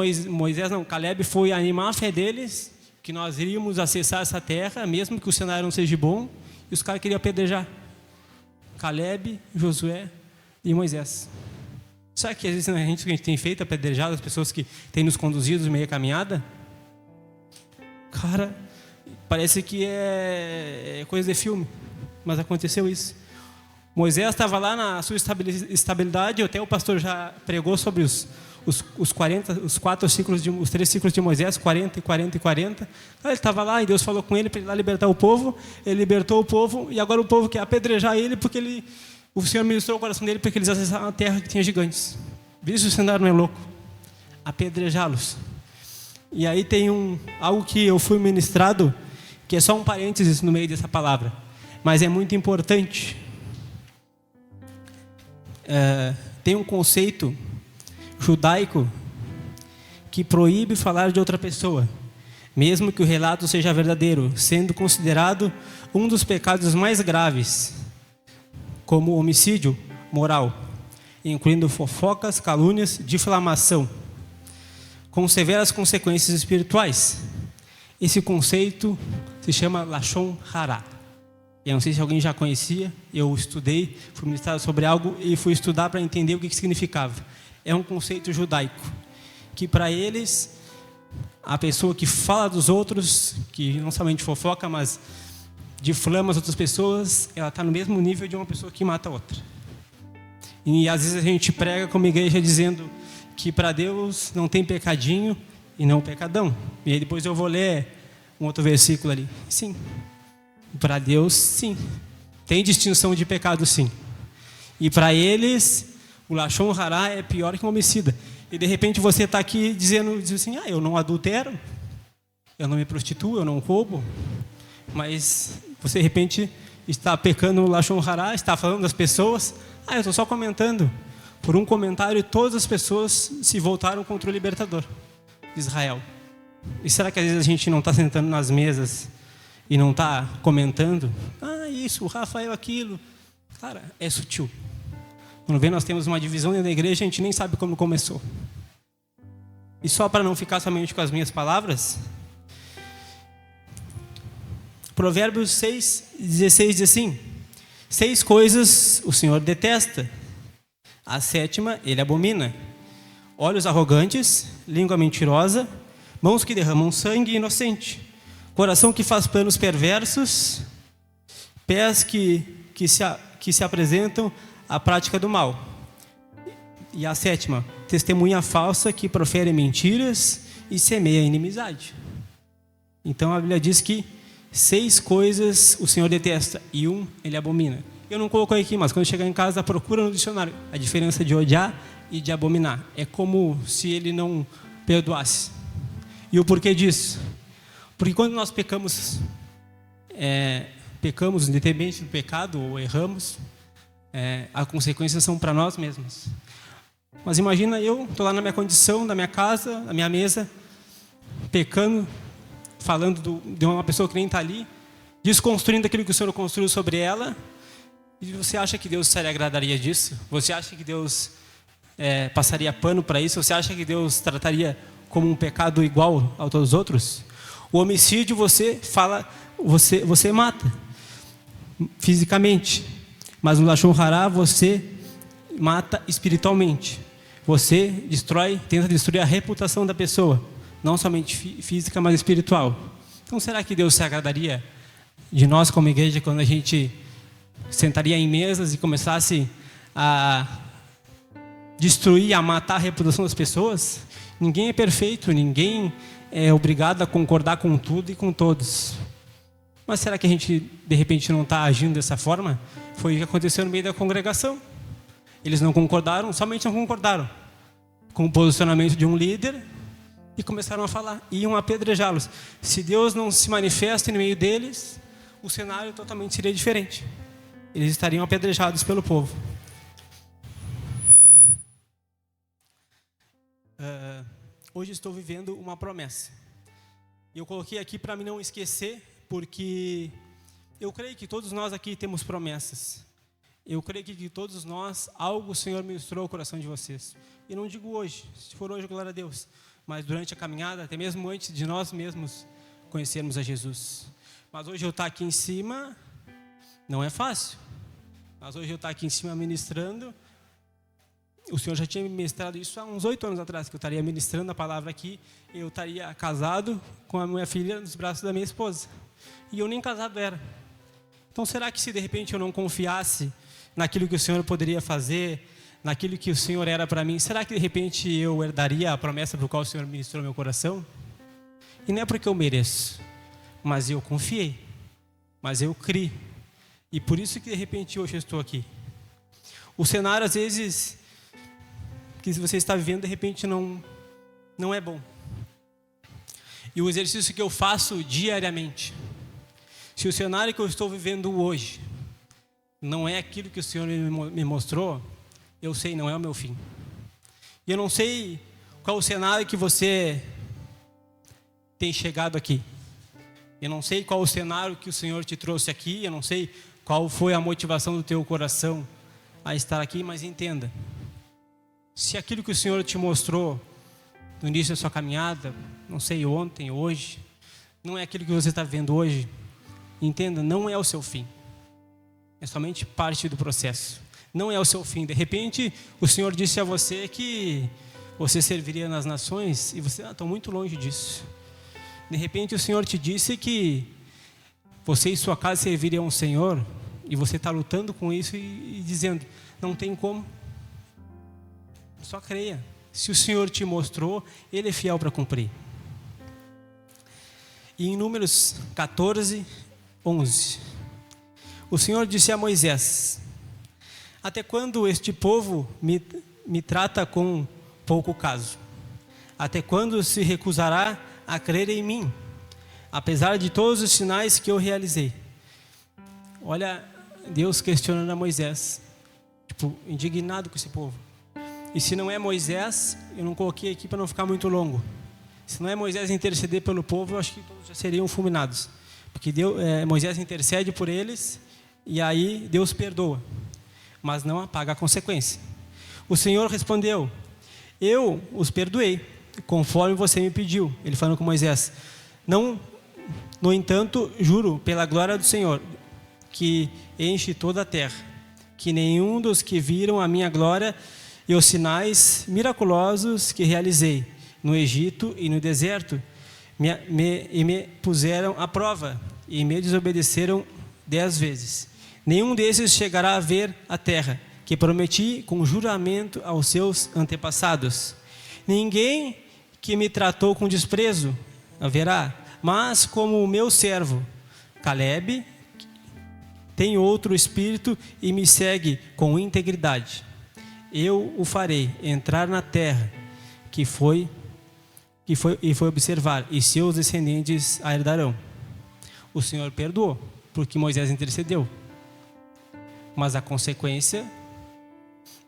Calebe foi animar a fé deles, que nós iríamos acessar essa terra, mesmo que o cenário não seja bom, e os caras queriam apedrejar. Calebe, Josué e Moisés. Sabe que às vezes a gente tem feito apedrejado as pessoas que têm nos conduzido meia caminhada? Cara, parece que é coisa de filme, mas aconteceu isso. Moisés estava lá na sua estabilidade, até o pastor já pregou sobre os 3 ciclos de Moisés, 40 e 40 e 40. Ele estava lá e Deus falou com ele para ir lá libertar o povo. Ele libertou o povo e agora o povo quer apedrejar ele porque o Senhor ministrou o coração dele para que eles acessassem uma terra que tinha gigantes. Vê se o cenário não é louco. Apedrejá-los. E aí tem algo que eu fui ministrado, que é só um parênteses no meio dessa palavra, mas é muito importante. Tem um conceito judaico que proíbe falar de outra pessoa, mesmo que o relato seja verdadeiro, sendo considerado um dos pecados mais graves, como homicídio moral, incluindo fofocas, calúnias, difamação, com severas consequências espirituais. Esse conceito se chama Lashon Hara. Eu não sei se alguém já conhecia, eu estudei, fui ministrado sobre algo e fui estudar para entender o que significava. É um conceito judaico, que para eles, a pessoa que fala dos outros, que não somente fofoca, mas difama as outras pessoas, ela está no mesmo nível de uma pessoa que mata outra. E às vezes a gente prega como igreja dizendo que para Deus não tem pecadinho e não pecadão. E aí depois eu vou ler um outro versículo ali. Sim, para Deus sim, tem distinção de pecado sim. E para eles, o Lashon Hara é pior que um homicida. E de repente você está aqui dizendo assim: eu não adultero, eu não me prostituo, eu não roubo. Mas você de repente está pecando no Lashon Hara, está falando das pessoas. Eu estou só comentando. Por um comentário, todas as pessoas se voltaram contra o libertador de Israel. E será que às vezes a gente não está sentando nas mesas e não está comentando? Isso, o Rafael aquilo. Cara, é sutil. Quando vê, nós temos uma divisão dentro da igreja, a gente nem sabe como começou. E só para não ficar somente com as minhas palavras, Provérbios 6:16 diz assim: 6 coisas o Senhor detesta, a 7ª ele abomina: olhos arrogantes, língua mentirosa, mãos que derramam sangue inocente, coração que faz planos perversos, pés que se apresentam à prática do mal. E a 7ª, testemunha falsa que profere mentiras e semeia inimizade. Então a Bíblia diz que 6 coisas o Senhor detesta e 1 ele abomina. Eu não coloquei aqui, mas quando chegar em casa, procura no dicionário a diferença de odiar e de abominar. É como se ele não perdoasse. E o porquê disso? Porque quando nós pecamos, independente do pecado, ou erramos, as consequências são para nós mesmos. Mas imagina eu, estou lá na minha condição, na minha casa, na minha mesa, pecando, falando de uma pessoa que nem está ali, desconstruindo aquilo que o Senhor construiu sobre ela. E você acha que Deus se agradaria disso? Você acha que Deus passaria pano para isso? Você acha que Deus trataria como um pecado igual a todos os outros? O homicídio você mata fisicamente, mas no Lashon Hará você mata espiritualmente. Você tenta destruir a reputação da pessoa, não somente física, mas espiritual. Então será que Deus se agradaria de nós como igreja quando a gente sentaria em mesas e começasse a destruir, a matar a reputação das pessoas? Ninguém é perfeito, ninguém é obrigado a concordar com tudo e com todos. Mas será que a gente, de repente, não está agindo dessa forma? Foi o que aconteceu no meio da congregação. Eles não concordaram, somente não concordaram com o posicionamento de um líder e começaram a falar, iam apedrejá-los. Se Deus não se manifesta no meio deles, o cenário totalmente seria diferente. Eles estariam apedrejados pelo povo. Hoje estou vivendo uma promessa. E eu coloquei aqui para mim não esquecer, porque eu creio que todos nós aqui temos promessas. Eu creio que todos nós, algo o Senhor ministrou ao coração de vocês. E não digo hoje, se for hoje, glória a Deus. Mas durante a caminhada, até mesmo antes de nós mesmos conhecermos a Jesus. Mas hoje eu estar aqui em cima, não é fácil. Mas hoje eu estar aqui em cima ministrando, o Senhor já tinha me ministrado isso há uns 8 anos atrás, que eu estaria ministrando a palavra aqui, eu estaria casado com a minha filha nos braços da minha esposa. E eu nem casado era. Então será que se de repente eu não confiasse naquilo que o Senhor poderia fazer, naquilo que o Senhor era para mim, será que de repente eu herdaria a promessa por qual o Senhor ministrou meu coração? E não é porque eu mereço, mas eu confiei, mas eu criei. E por isso que de repente hoje eu estou aqui. O cenário às vezes que você está vivendo de repente não é bom. E o exercício que eu faço diariamente, se o cenário que eu estou vivendo hoje não é aquilo que o Senhor me mostrou, eu sei, não é o meu fim. E eu não sei qual o cenário que você tem chegado aqui. Eu não sei qual o cenário que o Senhor te trouxe aqui. Eu não sei qual foi a motivação do teu coração a estar aqui, mas entenda. Se aquilo que o Senhor te mostrou no início da sua caminhada, não sei, ontem, hoje, não é aquilo que você está vendo hoje, entenda, não é o seu fim. É somente parte do processo. Não é o seu fim. De repente, o Senhor disse a você que você serviria nas nações e você está muito longe disso. De repente, o Senhor te disse que você e sua casa serviriam ao Senhor e você está lutando com isso e dizendo, não tem como. Só creia. Se o Senhor te mostrou, Ele é fiel para cumprir. E em Números 14, 11, o Senhor disse a Moisés, até quando este povo me trata com pouco caso? Até quando se recusará a crer em mim, apesar de todos os sinais que eu realizei? Olha, Deus questionando a Moisés, indignado com esse povo. E se não é Moisés, eu não coloquei aqui para não ficar muito longo. Se não é Moisés interceder pelo povo, eu acho que todos já seriam fulminados. Porque Moisés intercede por eles e aí Deus perdoa, mas não apaga a consequência. O Senhor respondeu, eu os perdoei, conforme você me pediu. Ele falando com Moisés, não, no entanto, juro pela glória do Senhor, que enche toda a terra, que nenhum dos que viram a minha glória e os sinais miraculosos que realizei no Egito e no deserto, me puseram à prova e me desobedeceram 10 vezes. Nenhum desses chegará a ver a terra, que prometi com juramento aos seus antepassados. Ninguém que me tratou com desprezo haverá, mas como o meu servo Caleb tem outro espírito e me segue com integridade, eu o farei entrar na terra que foi e foi observar, e seus descendentes a herdarão. O Senhor perdoou, porque Moisés intercedeu. Mas a consequência...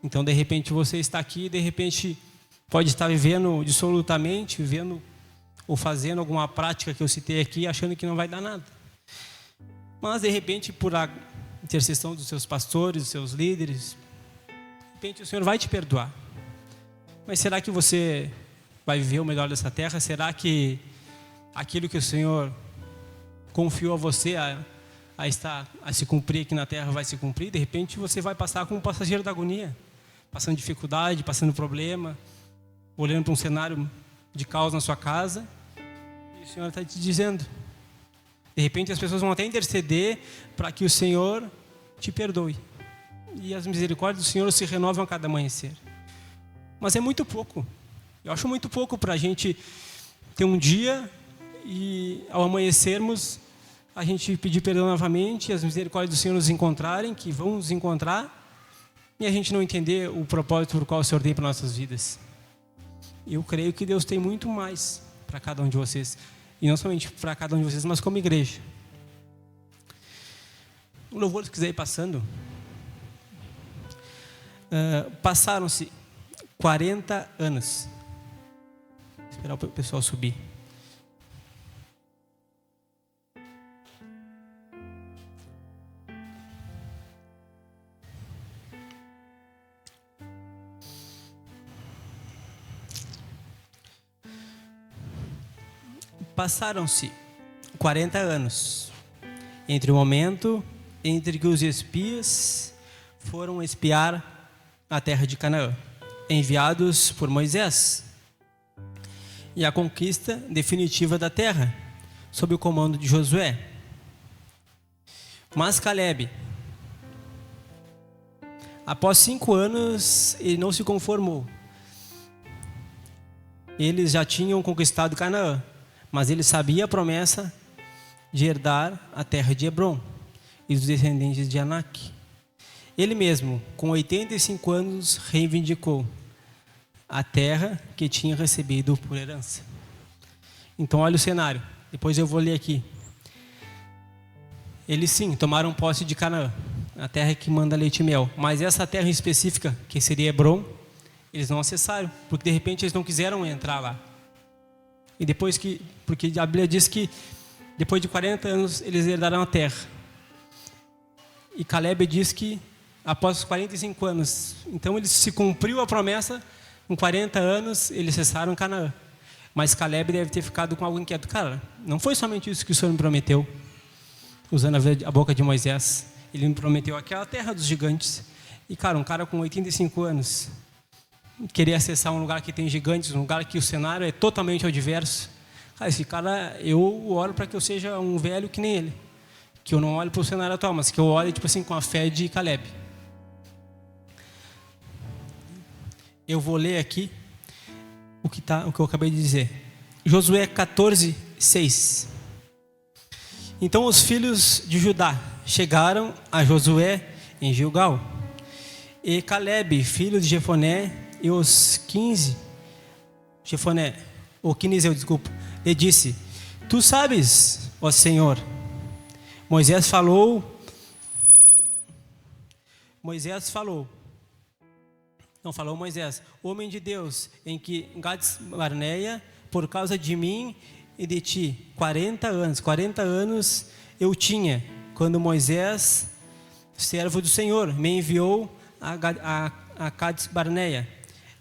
Então, de repente, você está aqui, de repente, pode estar vivendo dissolutamente, vivendo ou fazendo alguma prática que eu citei aqui, achando que não vai dar nada. Mas, de repente, por a intercessão dos seus pastores, dos seus líderes, de repente o Senhor vai te perdoar. Mas será que você vai viver o melhor dessa terra? Será que aquilo que o Senhor confiou a você a se cumprir aqui na terra vai se cumprir? De repente você vai passar como um passageiro da agonia, passando dificuldade, passando problema, olhando para um cenário de caos na sua casa, e o Senhor está te dizendo. De repente as pessoas vão até interceder para que o Senhor te perdoe. E as misericórdias do Senhor se renovam a cada amanhecer. Mas é muito pouco. Eu acho muito pouco para a gente ter um dia e ao amanhecermos a gente pedir perdão novamente, as misericórdias do Senhor nos encontrarem, que vão nos encontrar, e a gente não entender o propósito por qual o Senhor tem para nossas vidas. Eu creio que Deus tem muito mais para cada um de vocês. E não somente para cada um de vocês, mas como igreja. O louvor, se quiser ir passando. Passaram-se 40 anos. Vou esperar o pessoal subir. Passaram-se 40 anos entre o momento entre que os espias foram espiar a terra de Canaã, enviados por Moisés, e a conquista definitiva da terra, sob o comando de Josué. Mas Calebe, após 5 anos, ele não se conformou. Eles já tinham conquistado Canaã, mas ele sabia a promessa de herdar a terra de Hebrom e dos descendentes de Anak. Ele mesmo, com 85 anos, reivindicou a terra que tinha recebido por herança. Então, olha o cenário. Depois eu vou ler aqui. Eles sim, tomaram posse de Canaã, a terra que manda leite e mel. Mas essa terra específica, que seria Hebrom, eles não acessaram, porque de repente eles não quiseram entrar lá. E depois porque a Bíblia diz que depois de 40 anos eles herdaram a terra. E Calebe diz que após os 45 anos, então eles se cumpriu a promessa, com 40 anos eles cessaram Canaã. Mas Calebe deve ter ficado com algo inquieto. Cara, não foi somente isso que o Senhor me prometeu, usando a boca de Moisés. Ele me prometeu aquela terra dos gigantes. E cara, um cara com 85 anos... querer acessar um lugar que tem gigantes, um lugar que o cenário é totalmente adverso. Cara, esse cara, eu oro para que eu seja um velho que nem ele. Que eu não olhe para o cenário atual, mas que eu olhe tipo assim, com a fé de Calebe. Eu vou ler aqui o que eu acabei de dizer. Josué 14, 6. Então os filhos de Judá chegaram a Josué em Gilgal. E Calebe, filho de Jefoné, e os 15, lhe disse: Tu sabes, ó Senhor. Moisés falou, homem de Deus, em que Gades Barneia, por causa de mim e de ti, 40 anos eu tinha, quando Moisés, servo do Senhor, me enviou a Cades Barneia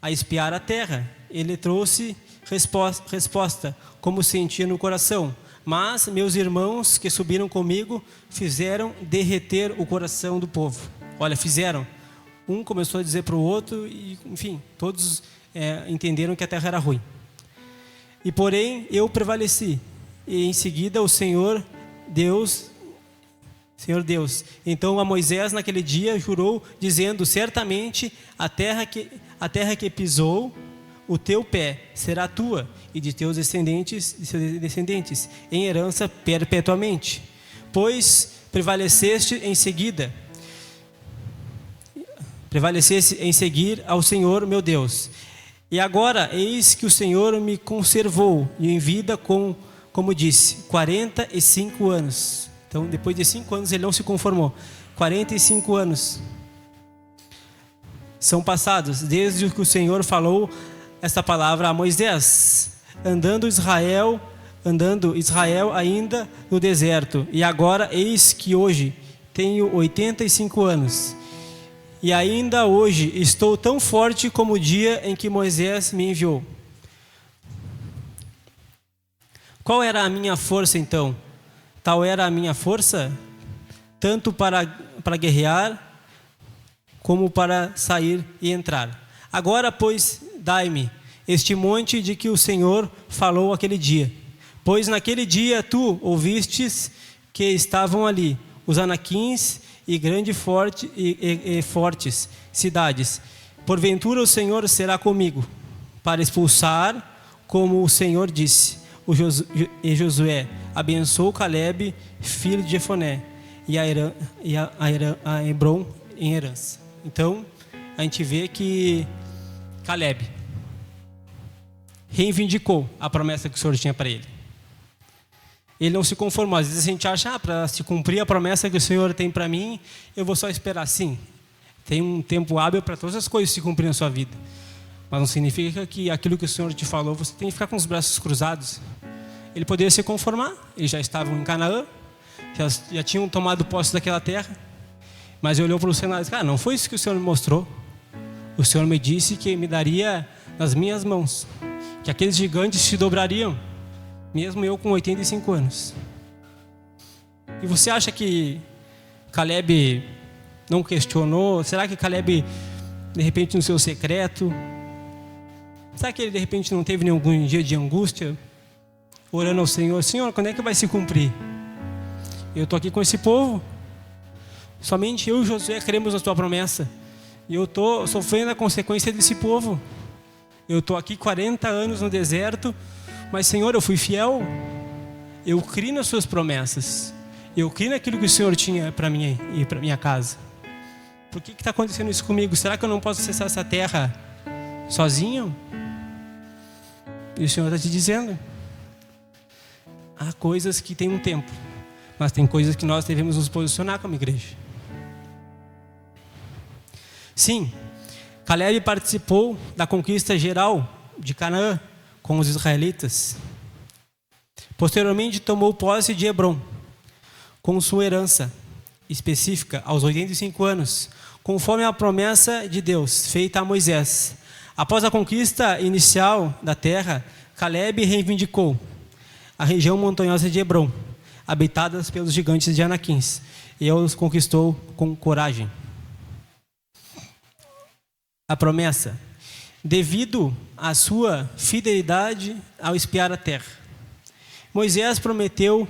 a espiar a terra. Ele trouxe resposta, como sentia no coração. Mas meus irmãos que subiram comigo fizeram derreter o coração do povo. Olha, fizeram. Um começou a dizer para o outro e, enfim, todos entenderam que a terra era ruim. E porém eu prevaleci. E em seguida o Senhor Deus, então a Moisés naquele dia jurou, dizendo: certamente a terra que pisou o teu pé será tua e de teus descendentes, em herança perpetuamente. Pois prevaleceste em seguir ao Senhor meu Deus. E agora, eis que o Senhor me conservou em vida como disse, 45 anos. Então, depois de 5 anos, ele não se conformou. 45 anos são passados desde que o Senhor falou esta palavra a Moisés, andando Israel ainda no deserto. E agora, eis que hoje tenho 85 anos. E ainda hoje estou tão forte como o dia em que Moisés me enviou. Qual era a minha força então? Tal era a minha força, tanto para guerrear, como para sair e entrar. Agora, pois, dai-me este monte de que o Senhor falou aquele dia. Pois naquele dia tu ouvistes que estavam ali os anaquins e grandes e fortes cidades. Porventura o Senhor será comigo, para expulsar, como o Senhor disse. E Josué abençoou Caleb, filho de Jefoné, e a Hebron em herança. Então, a gente vê que Caleb reivindicou a promessa que o Senhor tinha para ele. Ele não se conformou. Às vezes a gente acha, para se cumprir a promessa que o Senhor tem para mim, eu vou só esperar. Sim, tem um tempo hábil para todas as coisas se cumprirem na sua vida. Mas não significa que aquilo que o Senhor te falou, você tem que ficar com os braços cruzados. Ele poderia se conformar. Eles já estavam em Canaã, já tinham tomado posse daquela terra. Mas ele olhou para o Senhor e disse, não foi isso que o Senhor me mostrou. O Senhor me disse que me daria nas minhas mãos, que aqueles gigantes se dobrariam, mesmo eu com 85 anos. E você acha que Caleb não questionou? Será que Caleb, de repente, no seu secreto, será que ele, de repente, não teve nenhum dia de angústia, orando ao Senhor, Senhor, quando é que vai se cumprir? Eu estou aqui com esse povo, somente eu e Josué cremos na tua promessa, e eu estou sofrendo a consequência desse povo. Eu estou aqui 40 anos no deserto, mas Senhor, eu fui fiel, eu criei nas suas promessas, eu criei naquilo que o Senhor tinha para mim e para minha casa. Por que está acontecendo isso comigo? Será que eu não posso acessar essa terra sozinho? E o Senhor está te dizendo, há coisas que têm um tempo, mas tem coisas que nós devemos nos posicionar como igreja. Sim, Caleb participou da conquista geral de Canaã com os israelitas. Posteriormente tomou posse de Hebron, com sua herança específica aos 85 anos, conforme a promessa de Deus feita a Moisés. Após a conquista inicial da terra, Caleb reivindicou a região montanhosa de Hebron, habitadas pelos gigantes de Anaquins, e os conquistou com coragem. A promessa, devido à sua fidelidade ao espiar a terra. Moisés prometeu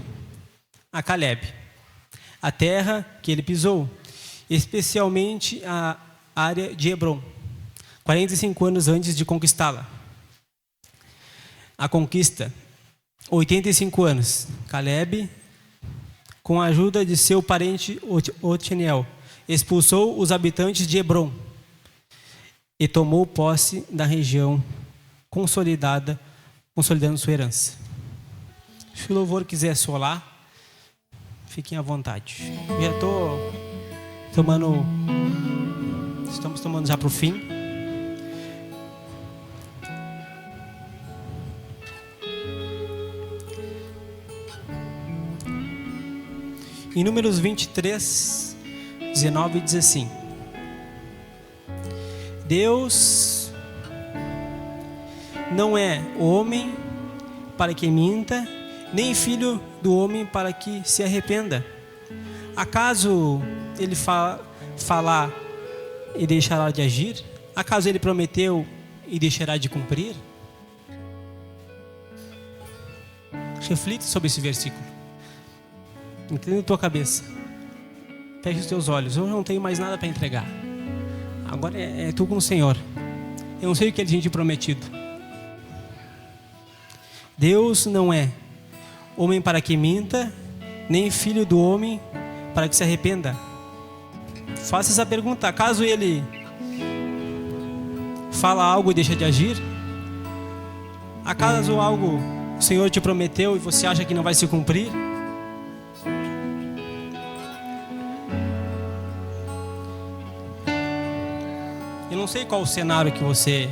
a Caleb a terra que ele pisou, especialmente a área de Hebron, 45 anos antes de conquistá-la. A conquista, 85 anos. Caleb, com a ajuda de seu parente Otniel, expulsou os habitantes de Hebron e tomou posse da região consolidando sua herança. Se o louvor quiser solar, fiquem à vontade. Já estamos tomando já para o fim. Em Números 23, 19 diz assim: Deus não é homem para que minta, nem filho do homem para que se arrependa. Acaso ele falar e deixará de agir? Acaso ele prometeu e deixará de cumprir? Reflita sobre esse versículo. Entenda na tua cabeça. Feche os teus olhos. Eu não tenho mais nada para entregar. Agora é tu com o Senhor. Eu não sei o que ele tinha te prometido. Deus não é homem para que minta, nem filho do homem para que se arrependa. Faça essa pergunta. Acaso ele fala algo e deixa de agir? Acaso algo o Senhor te prometeu e você acha que não vai se cumprir? Eu não sei qual o cenário que você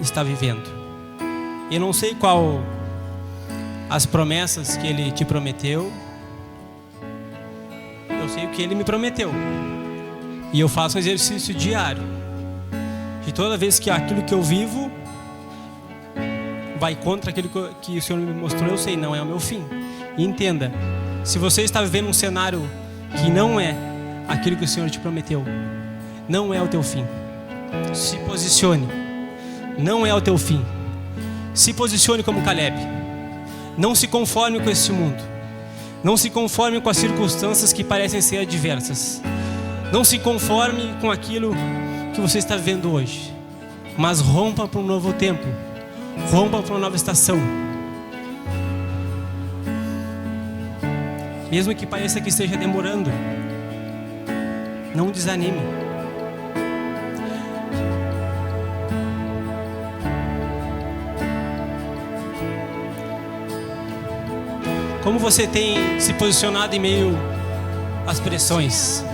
está vivendo. Eu não sei qual as promessas que Ele te prometeu. Eu sei o que Ele me prometeu. E eu faço um exercício diário. E toda vez que aquilo que eu vivo vai contra aquilo que o Senhor me mostrou, eu sei, não é o meu fim. E entenda, se você está vivendo um cenário que não é aquilo que o Senhor te prometeu, não é o teu fim. Se posicione. Não é o teu fim. Se posicione como Caleb. Não se conforme com este mundo. Não se conforme com as circunstâncias que parecem ser adversas. Não se conforme com aquilo que você está vivendo hoje. Mas rompa para um novo tempo. Rompa para uma nova estação. Mesmo que pareça que esteja demorando, não desanime. Como você tem se posicionado em meio às pressões?